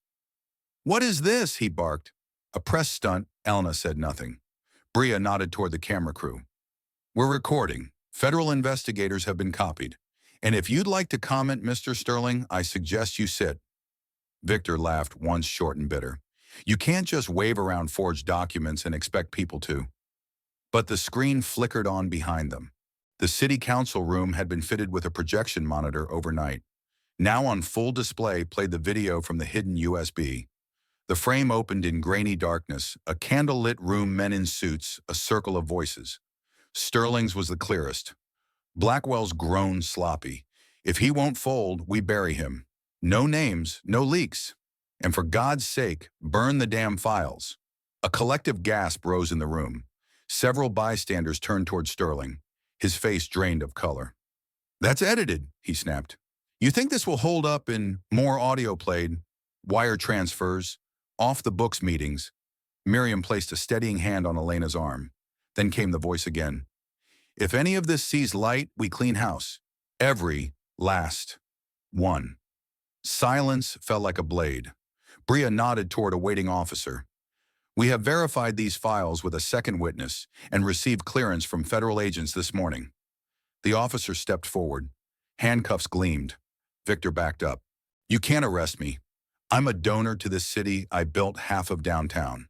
What is this? He barked. A press stunt. Elena said nothing. Bria nodded toward the camera crew. We're recording. Federal investigators have been copied. And if you'd like to comment, Mr. Sterling, I suggest you sit. Victor laughed, once short and bitter. You can't just wave around forged documents and expect people to. But the screen flickered on behind them. The city council room had been fitted with a projection monitor overnight. Now on full display played the video from the hidden USB. The frame opened in grainy darkness, a candle-lit room, men in suits, a circle of voices. Sterling's was the clearest. Blackwell's groaned sloppy. If he won't fold, we bury him. No names, no leaks. And for God's sake, burn the damn files. A collective gasp rose in the room. Several bystanders turned toward Sterling, his face drained of color. That's edited, he snapped. You think this will hold up in more audio played, wire transfers, off-the-books meetings? Miriam placed a steadying hand on Elena's arm. Then came the voice again. If any of this sees light, we clean house. Every last one. Silence fell like a blade. Bria nodded toward a waiting officer. We have verified these files with a second witness and received clearance from federal agents this morning. The officer stepped forward. Handcuffs gleamed. Victor backed up. You can't arrest me. I'm a donor to this city. I built half of downtown.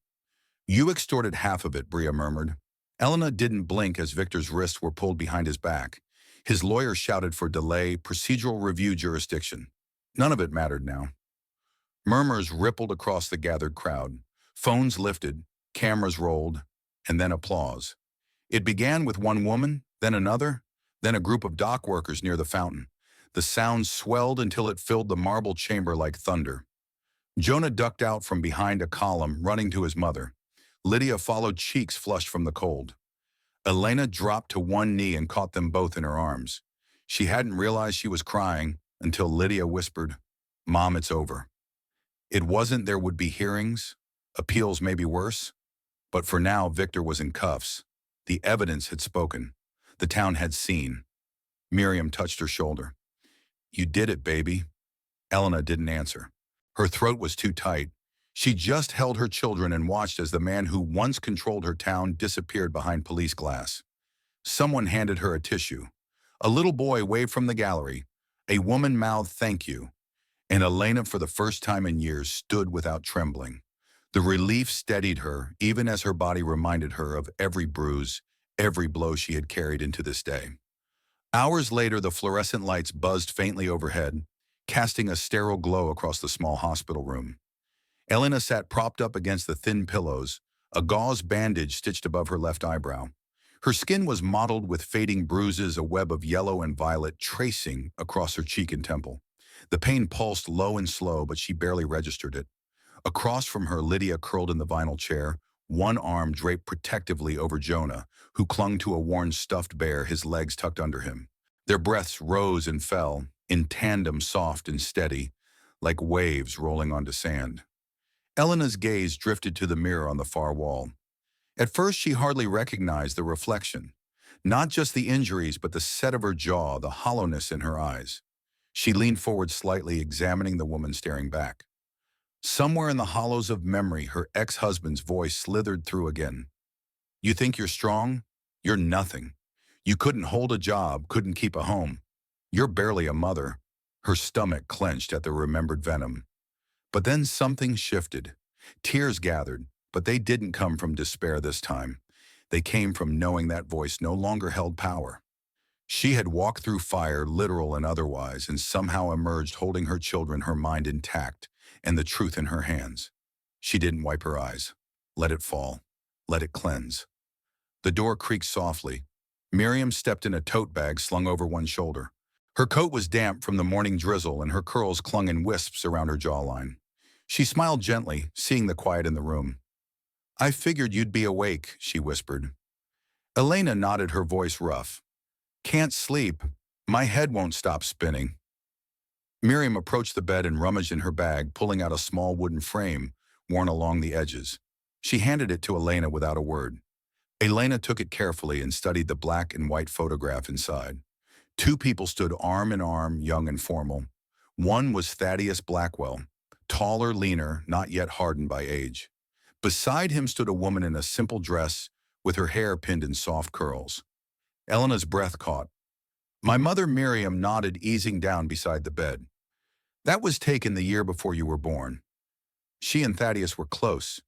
You extorted half of it, Bria murmured. Elena didn't blink as Victor's wrists were pulled behind his back. His lawyer shouted for delay, procedural review jurisdiction. None of it mattered now. Murmurs rippled across the gathered crowd. Phones lifted, cameras rolled, and then applause. It began with one woman, then another, then a group of dock workers near the fountain. The sound swelled until it filled the marble chamber like thunder. Jonah ducked out from behind a column, running to his mother. Lydia followed, cheeks flushed from the cold. Elena dropped to one knee and caught them both in her arms. She hadn't realized she was crying until Lydia whispered, Mom, it's over. It wasn't there would be hearings, appeals may be worse, but for now Victor was in cuffs. The evidence had spoken. The town had seen. Miriam touched her shoulder. You did it, baby. Elena didn't answer. Her throat was too tight. She just held her children and watched as the man who once controlled her town disappeared behind police glass. Someone handed her a tissue. A little boy waved from the gallery. A woman mouthed thank you. And Elena, for the first time in years, stood without trembling. The relief steadied her, even as her body reminded her of every bruise, every blow she had carried into this day. Hours later, the fluorescent lights buzzed faintly overhead, casting a sterile glow across the small hospital room. Elena sat propped up against the thin pillows, a gauze bandage stitched above her left eyebrow. Her skin was mottled with fading bruises, a web of yellow and violet tracing across her cheek and temple. The pain pulsed low and slow, but she barely registered it. Across from her, Lydia curled in the vinyl chair, one arm draped protectively over Jonah, who clung to a worn stuffed bear, his legs tucked under him. Their breaths rose and fell, in tandem, soft and steady, like waves rolling onto sand. Elena's gaze drifted to the mirror on the far wall. At first, she hardly recognized the reflection. Not just the injuries, but the set of her jaw, the hollowness in her eyes. She leaned forward slightly, examining the woman staring back. Somewhere in the hollows of memory, her ex-husband's voice slithered through again. You think you're strong? You're nothing. You couldn't hold a job, couldn't keep a home. You're barely a mother. Her stomach clenched at the remembered venom. But then something shifted. Tears gathered, but they didn't come from despair this time. They came from knowing that voice no longer held power. She had walked through fire, literal and otherwise, and somehow emerged holding her children, her mind intact, and the truth in her hands. She didn't wipe her eyes. Let it fall. Let it cleanse. The door creaked softly. Miriam stepped in a tote bag slung over one shoulder. Her coat was damp from the morning drizzle, and her curls clung in wisps around her jawline. She smiled gently, seeing the quiet in the room. I figured you'd be awake, she whispered. Elena nodded, her voice rough. Can't sleep. My head won't stop spinning. Miriam approached the bed and rummaged in her bag, pulling out a small wooden frame worn along the edges. She handed it to Elena without a word. Elena took it carefully and studied the black and white photograph inside. Two people stood arm in arm, young and formal. One was Thaddeus Blackwell, taller, leaner, not yet hardened by age. Beside him stood a woman in a simple dress with her hair pinned in soft curls. Elena's breath caught. My mother Miriam nodded, easing down beside the bed. That was taken the year before you were born. She and Thaddeus were close.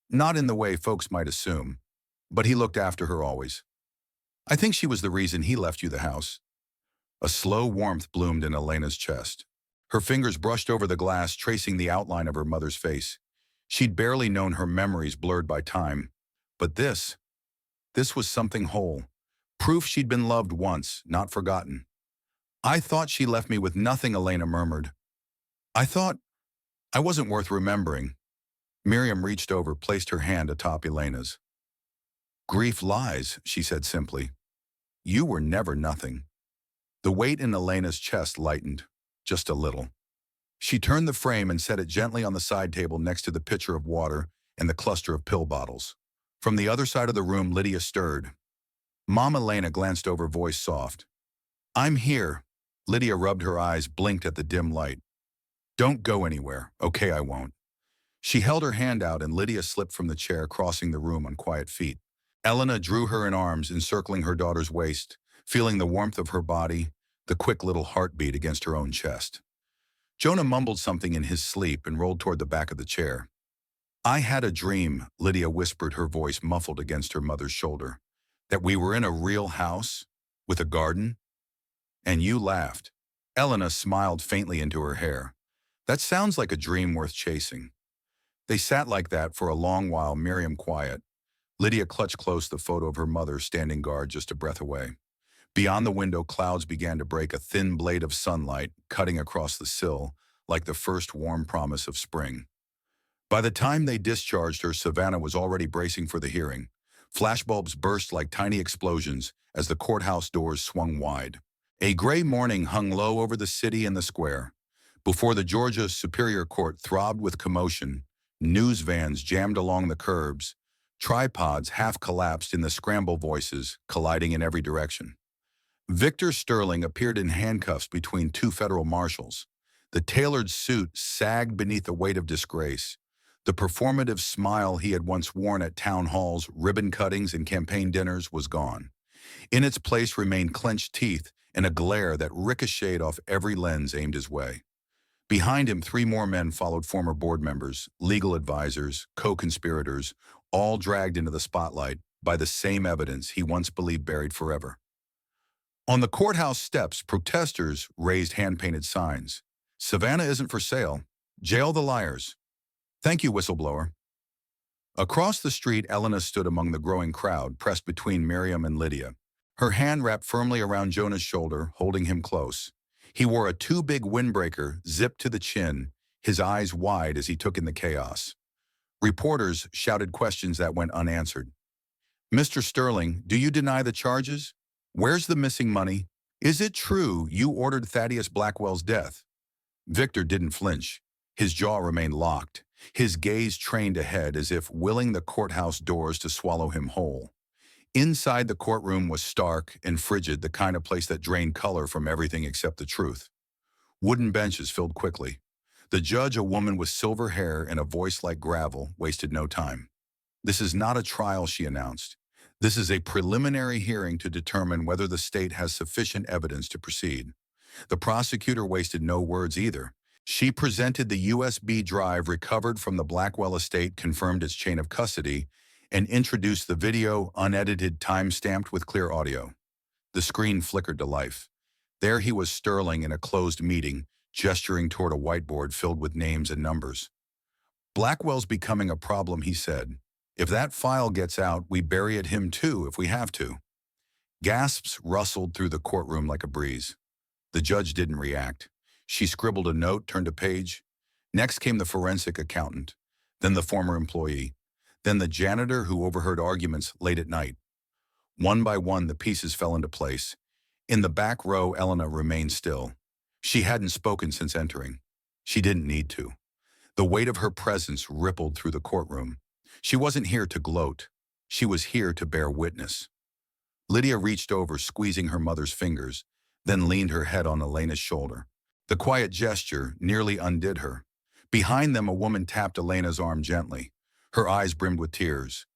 Not in the way folks might assume, but he looked after her always. I think she was the reason he left you the house. A slow warmth bloomed in Elena's chest. Her fingers brushed over the glass, tracing the outline of her mother's face. She'd barely known her memories blurred by time. But this was something whole. Proof she'd been loved once, not forgotten. I thought she left me with nothing, Elena murmured. I thought I wasn't worth remembering. Miriam reached over, placed her hand atop Elena's. Grief lies, she said simply. You were never nothing. The weight in Elena's chest lightened, just a little. She turned the frame and set it gently on the side table next to the pitcher of water and the cluster of pill bottles. From the other side of the room, Lydia stirred. Mom Elena glanced over, voice soft. I'm here. Lydia rubbed her eyes, blinked at the dim light. Don't go anywhere. Okay, I won't. She held her hand out and Lydia slipped from the chair, crossing the room on quiet feet. Elena drew her in arms, encircling her daughter's waist, feeling the warmth of her body, the quick little heartbeat against her own chest. Jonah mumbled something in his sleep and rolled toward the back of the chair. I had a dream, Lydia whispered, her voice muffled against her mother's shoulder, that we were in a real house, with a garden. And you laughed. Elena smiled faintly into her hair. That sounds like a dream worth chasing. They sat like that for a long while, Miriam quiet. Lydia clutched close the photo of her mother standing guard just a breath away. Beyond the window, clouds began to break, a thin blade of sunlight cutting across the sill like the first warm promise of spring. By the time they discharged her, Savannah was already bracing for the hearing. Flashbulbs burst like tiny explosions as the courthouse doors swung wide. A gray morning hung low over the city and the square. Before the Georgia Superior Court throbbed with commotion, news vans jammed along the curbs, tripods half collapsed in the scramble, voices colliding in every direction. Victor Sterling appeared in handcuffs between two federal marshals. The tailored suit sagged beneath the weight of disgrace. The performative smile he had once worn at town halls, ribbon cuttings, and campaign dinners was gone. In its place remained clenched teeth and a glare that ricocheted off every lens aimed his way. Behind him, 3 more men followed, former board members, legal advisors, co-conspirators, all dragged into the spotlight by the same evidence he once believed buried forever. On the courthouse steps, protesters raised hand-painted signs. Savannah isn't for sale. Jail the liars. Thank you, whistleblower. Across the street, Elena stood among the growing crowd, pressed between Miriam and Lydia. Her hand wrapped firmly around Jonah's shoulder, holding him close. He wore a too-big windbreaker zipped to the chin, his eyes wide as he took in the chaos. Reporters shouted questions that went unanswered. Mr. Sterling, do you deny the charges? Where's the missing money? Is it true you ordered Thaddeus Blackwell's death? Victor didn't flinch. His jaw remained locked, his gaze trained ahead as if willing the courthouse doors to swallow him whole. Inside the courtroom was stark and frigid, the kind of place that drained color from everything except the truth. Wooden benches filled quickly. The judge, a woman with silver hair and a voice like gravel, wasted no time. This is not a trial, she announced. This is a preliminary hearing to determine whether the state has sufficient evidence to proceed. The prosecutor wasted no words either. She presented the USB drive recovered from the Blackwell estate, confirmed its chain of custody, and introduced the video, unedited, time-stamped with clear audio. The screen flickered to life. There he was, Sterling, in a closed meeting, gesturing toward a whiteboard filled with names and numbers. Blackwell's becoming a problem, he said. If that file gets out, we bury it him too if we have to. Gasps rustled through the courtroom like a breeze. The judge didn't react. She scribbled a note, turned a page. Next came the forensic accountant, then the former employee, then the janitor who overheard arguments late at night. One by one, the pieces fell into place. In the back row, Elena remained still. She hadn't spoken since entering. She didn't need to. The weight of her presence rippled through the courtroom. She wasn't here to gloat. She was here to bear witness. Lydia reached over, squeezing her mother's fingers, then leaned her head on Elena's shoulder. The quiet gesture nearly undid her. Behind them, a woman tapped Elena's arm gently. Her eyes brimmed with tears.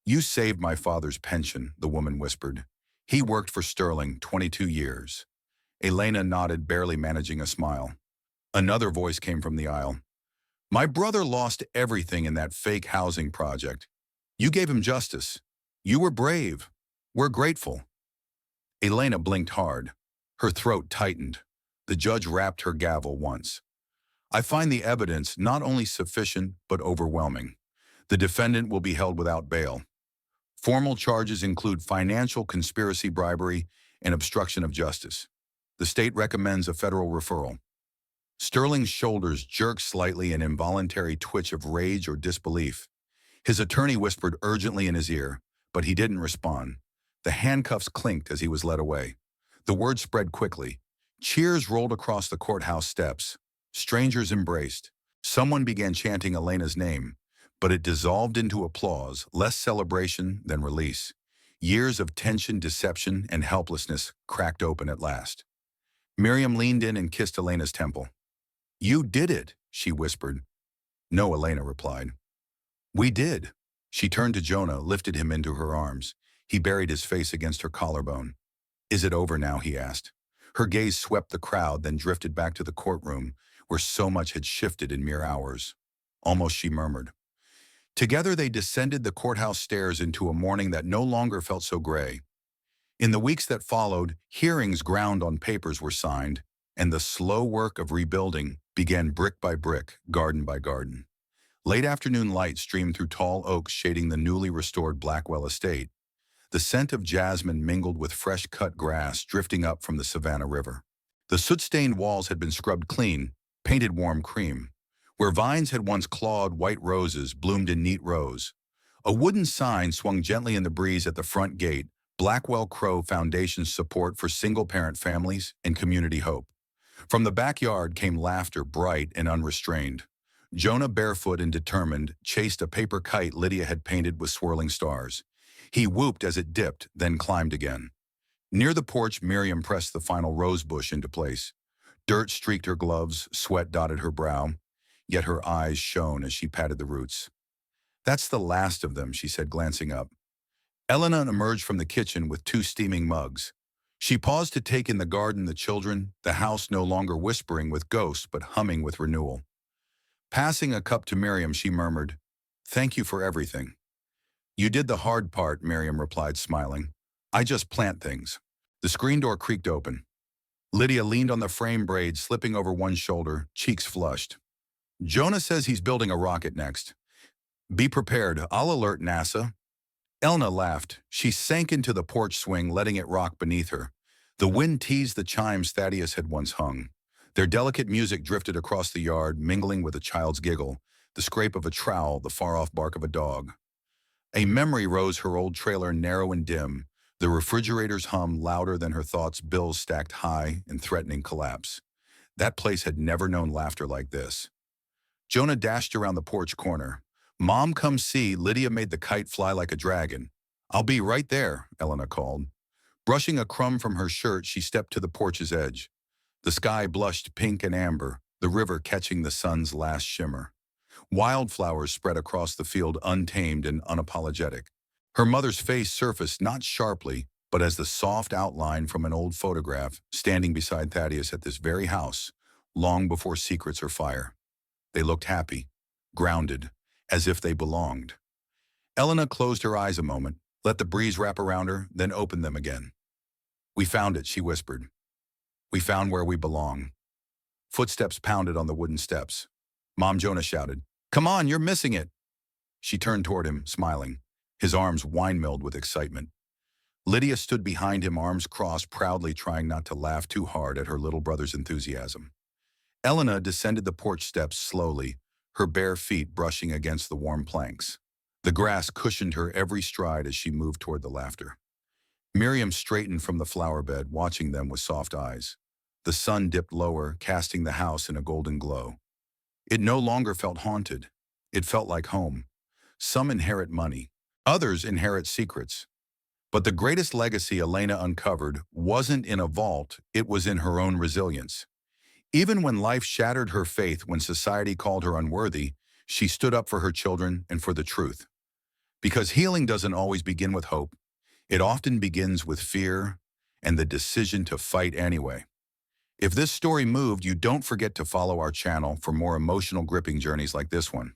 You saved my father's pension, the woman whispered. He worked for Sterling 22 years. Elena nodded, barely managing a smile. Another voice came from the aisle. My brother lost everything in that fake housing project. You gave him justice. You were brave. We're grateful. Elena blinked hard. Her throat tightened. The judge rapped her gavel once. I find the evidence not only sufficient but overwhelming. The defendant will be held without bail. Formal charges include financial conspiracy, bribery, and obstruction of justice. The state recommends a federal referral. Sterling's shoulders jerked slightly, an involuntary twitch of rage or disbelief. His attorney whispered urgently in his ear, but he didn't respond. The handcuffs clinked as he was led away. The word spread quickly. Cheers rolled across the courthouse steps. Strangers embraced. Someone began chanting Elena's name, but it dissolved into applause, less celebration than release. Years of tension, deception, and helplessness cracked open at last. Miriam leaned in and kissed Elena's temple. "You did it," she whispered. "No," Elena replied. "We did." She turned to Jonah, lifted him into her arms. He buried his face against her collarbone. "Is it over now?" he asked. Her gaze swept the crowd, then drifted back to the courtroom, where so much had shifted in mere hours. "Almost," she murmured. Together they descended the courthouse stairs into a morning that no longer felt so gray. In the weeks that followed, hearings ground on papers were signed, and the slow work of rebuilding began brick by brick, garden by garden. Late afternoon light streamed through tall oaks shading the newly restored Blackwell estate. The scent of jasmine mingled with fresh-cut grass drifting up from the Savannah River. The soot-stained walls had been scrubbed clean, painted warm cream. Where vines had once clawed, white roses bloomed in neat rows. A wooden sign swung gently in the breeze at the front gate, Blackwell Crowe Foundation's support for single-parent families and community hope. From the backyard came laughter, bright and unrestrained. Jonah, barefoot and determined, chased a paper kite Lydia had painted with swirling stars. He whooped as it dipped, then climbed again. Near the porch, Miriam pressed the final rose bush into place. Dirt streaked her gloves, sweat dotted her brow, yet her eyes shone as she patted the roots. "That's the last of them," she said, glancing up. Elena emerged from the kitchen with 2 steaming mugs. She paused to take in the garden, the children, the house no longer whispering with ghosts but humming with renewal. Passing a cup to Miriam, she murmured, "Thank you for everything." "You did the hard part," Miriam replied, smiling. "I just plant things." The screen door creaked open. Lydia leaned on the frame braid, slipping over one shoulder, cheeks flushed. "Jonah says he's building a rocket next. Be prepared, I'll alert NASA." Elena laughed. She sank into the porch swing, letting it rock beneath her. The wind teased the chimes Thaddeus had once hung. Their delicate music drifted across the yard, mingling with a child's giggle, the scrape of a trowel, the far-off bark of a dog. A memory rose, her old trailer narrow and dim, the refrigerator's hum louder than her thoughts, bills stacked high in threatening collapse. That place had never known laughter like this. Jonah dashed around the porch corner. "Mom, come see," Lydia made the kite fly like a dragon. "I'll be right there," Elena called. Brushing a crumb from her shirt, she stepped to the porch's edge. The sky blushed pink and amber, the river catching the sun's last shimmer. Wildflowers spread across the field, untamed and unapologetic. Her mother's face surfaced not sharply, but as the soft outline from an old photograph, standing beside Thaddeus at this very house, long before secrets or fire. They looked happy, grounded, as if they belonged. Elena closed her eyes a moment, let the breeze wrap around her, then opened them again. "We found it," she whispered. "We found where we belong." Footsteps pounded on the wooden steps. "Mom," Jonah shouted. "Come on, you're missing it." She turned toward him, smiling, his arms wine-milled with excitement. Lydia stood behind him, arms crossed, proudly trying not to laugh too hard at her little brother's enthusiasm. Elena descended the porch steps slowly, her bare feet brushing against the warm planks. The grass cushioned her every stride as she moved toward the laughter. Miriam straightened from the flower bed, watching them with soft eyes. The sun dipped lower, casting the house in a golden glow. It no longer felt haunted. It felt like home. Some inherit money. Others inherit secrets. But the greatest legacy Elena uncovered wasn't in a vault, it was in her own resilience. Even when life shattered her faith, when society called her unworthy, she stood up for her children and for the truth. Because healing doesn't always begin with hope. It often begins with fear and the decision to fight anyway. If this story moved you, don't forget to follow our channel for more emotional, gripping journeys like this one.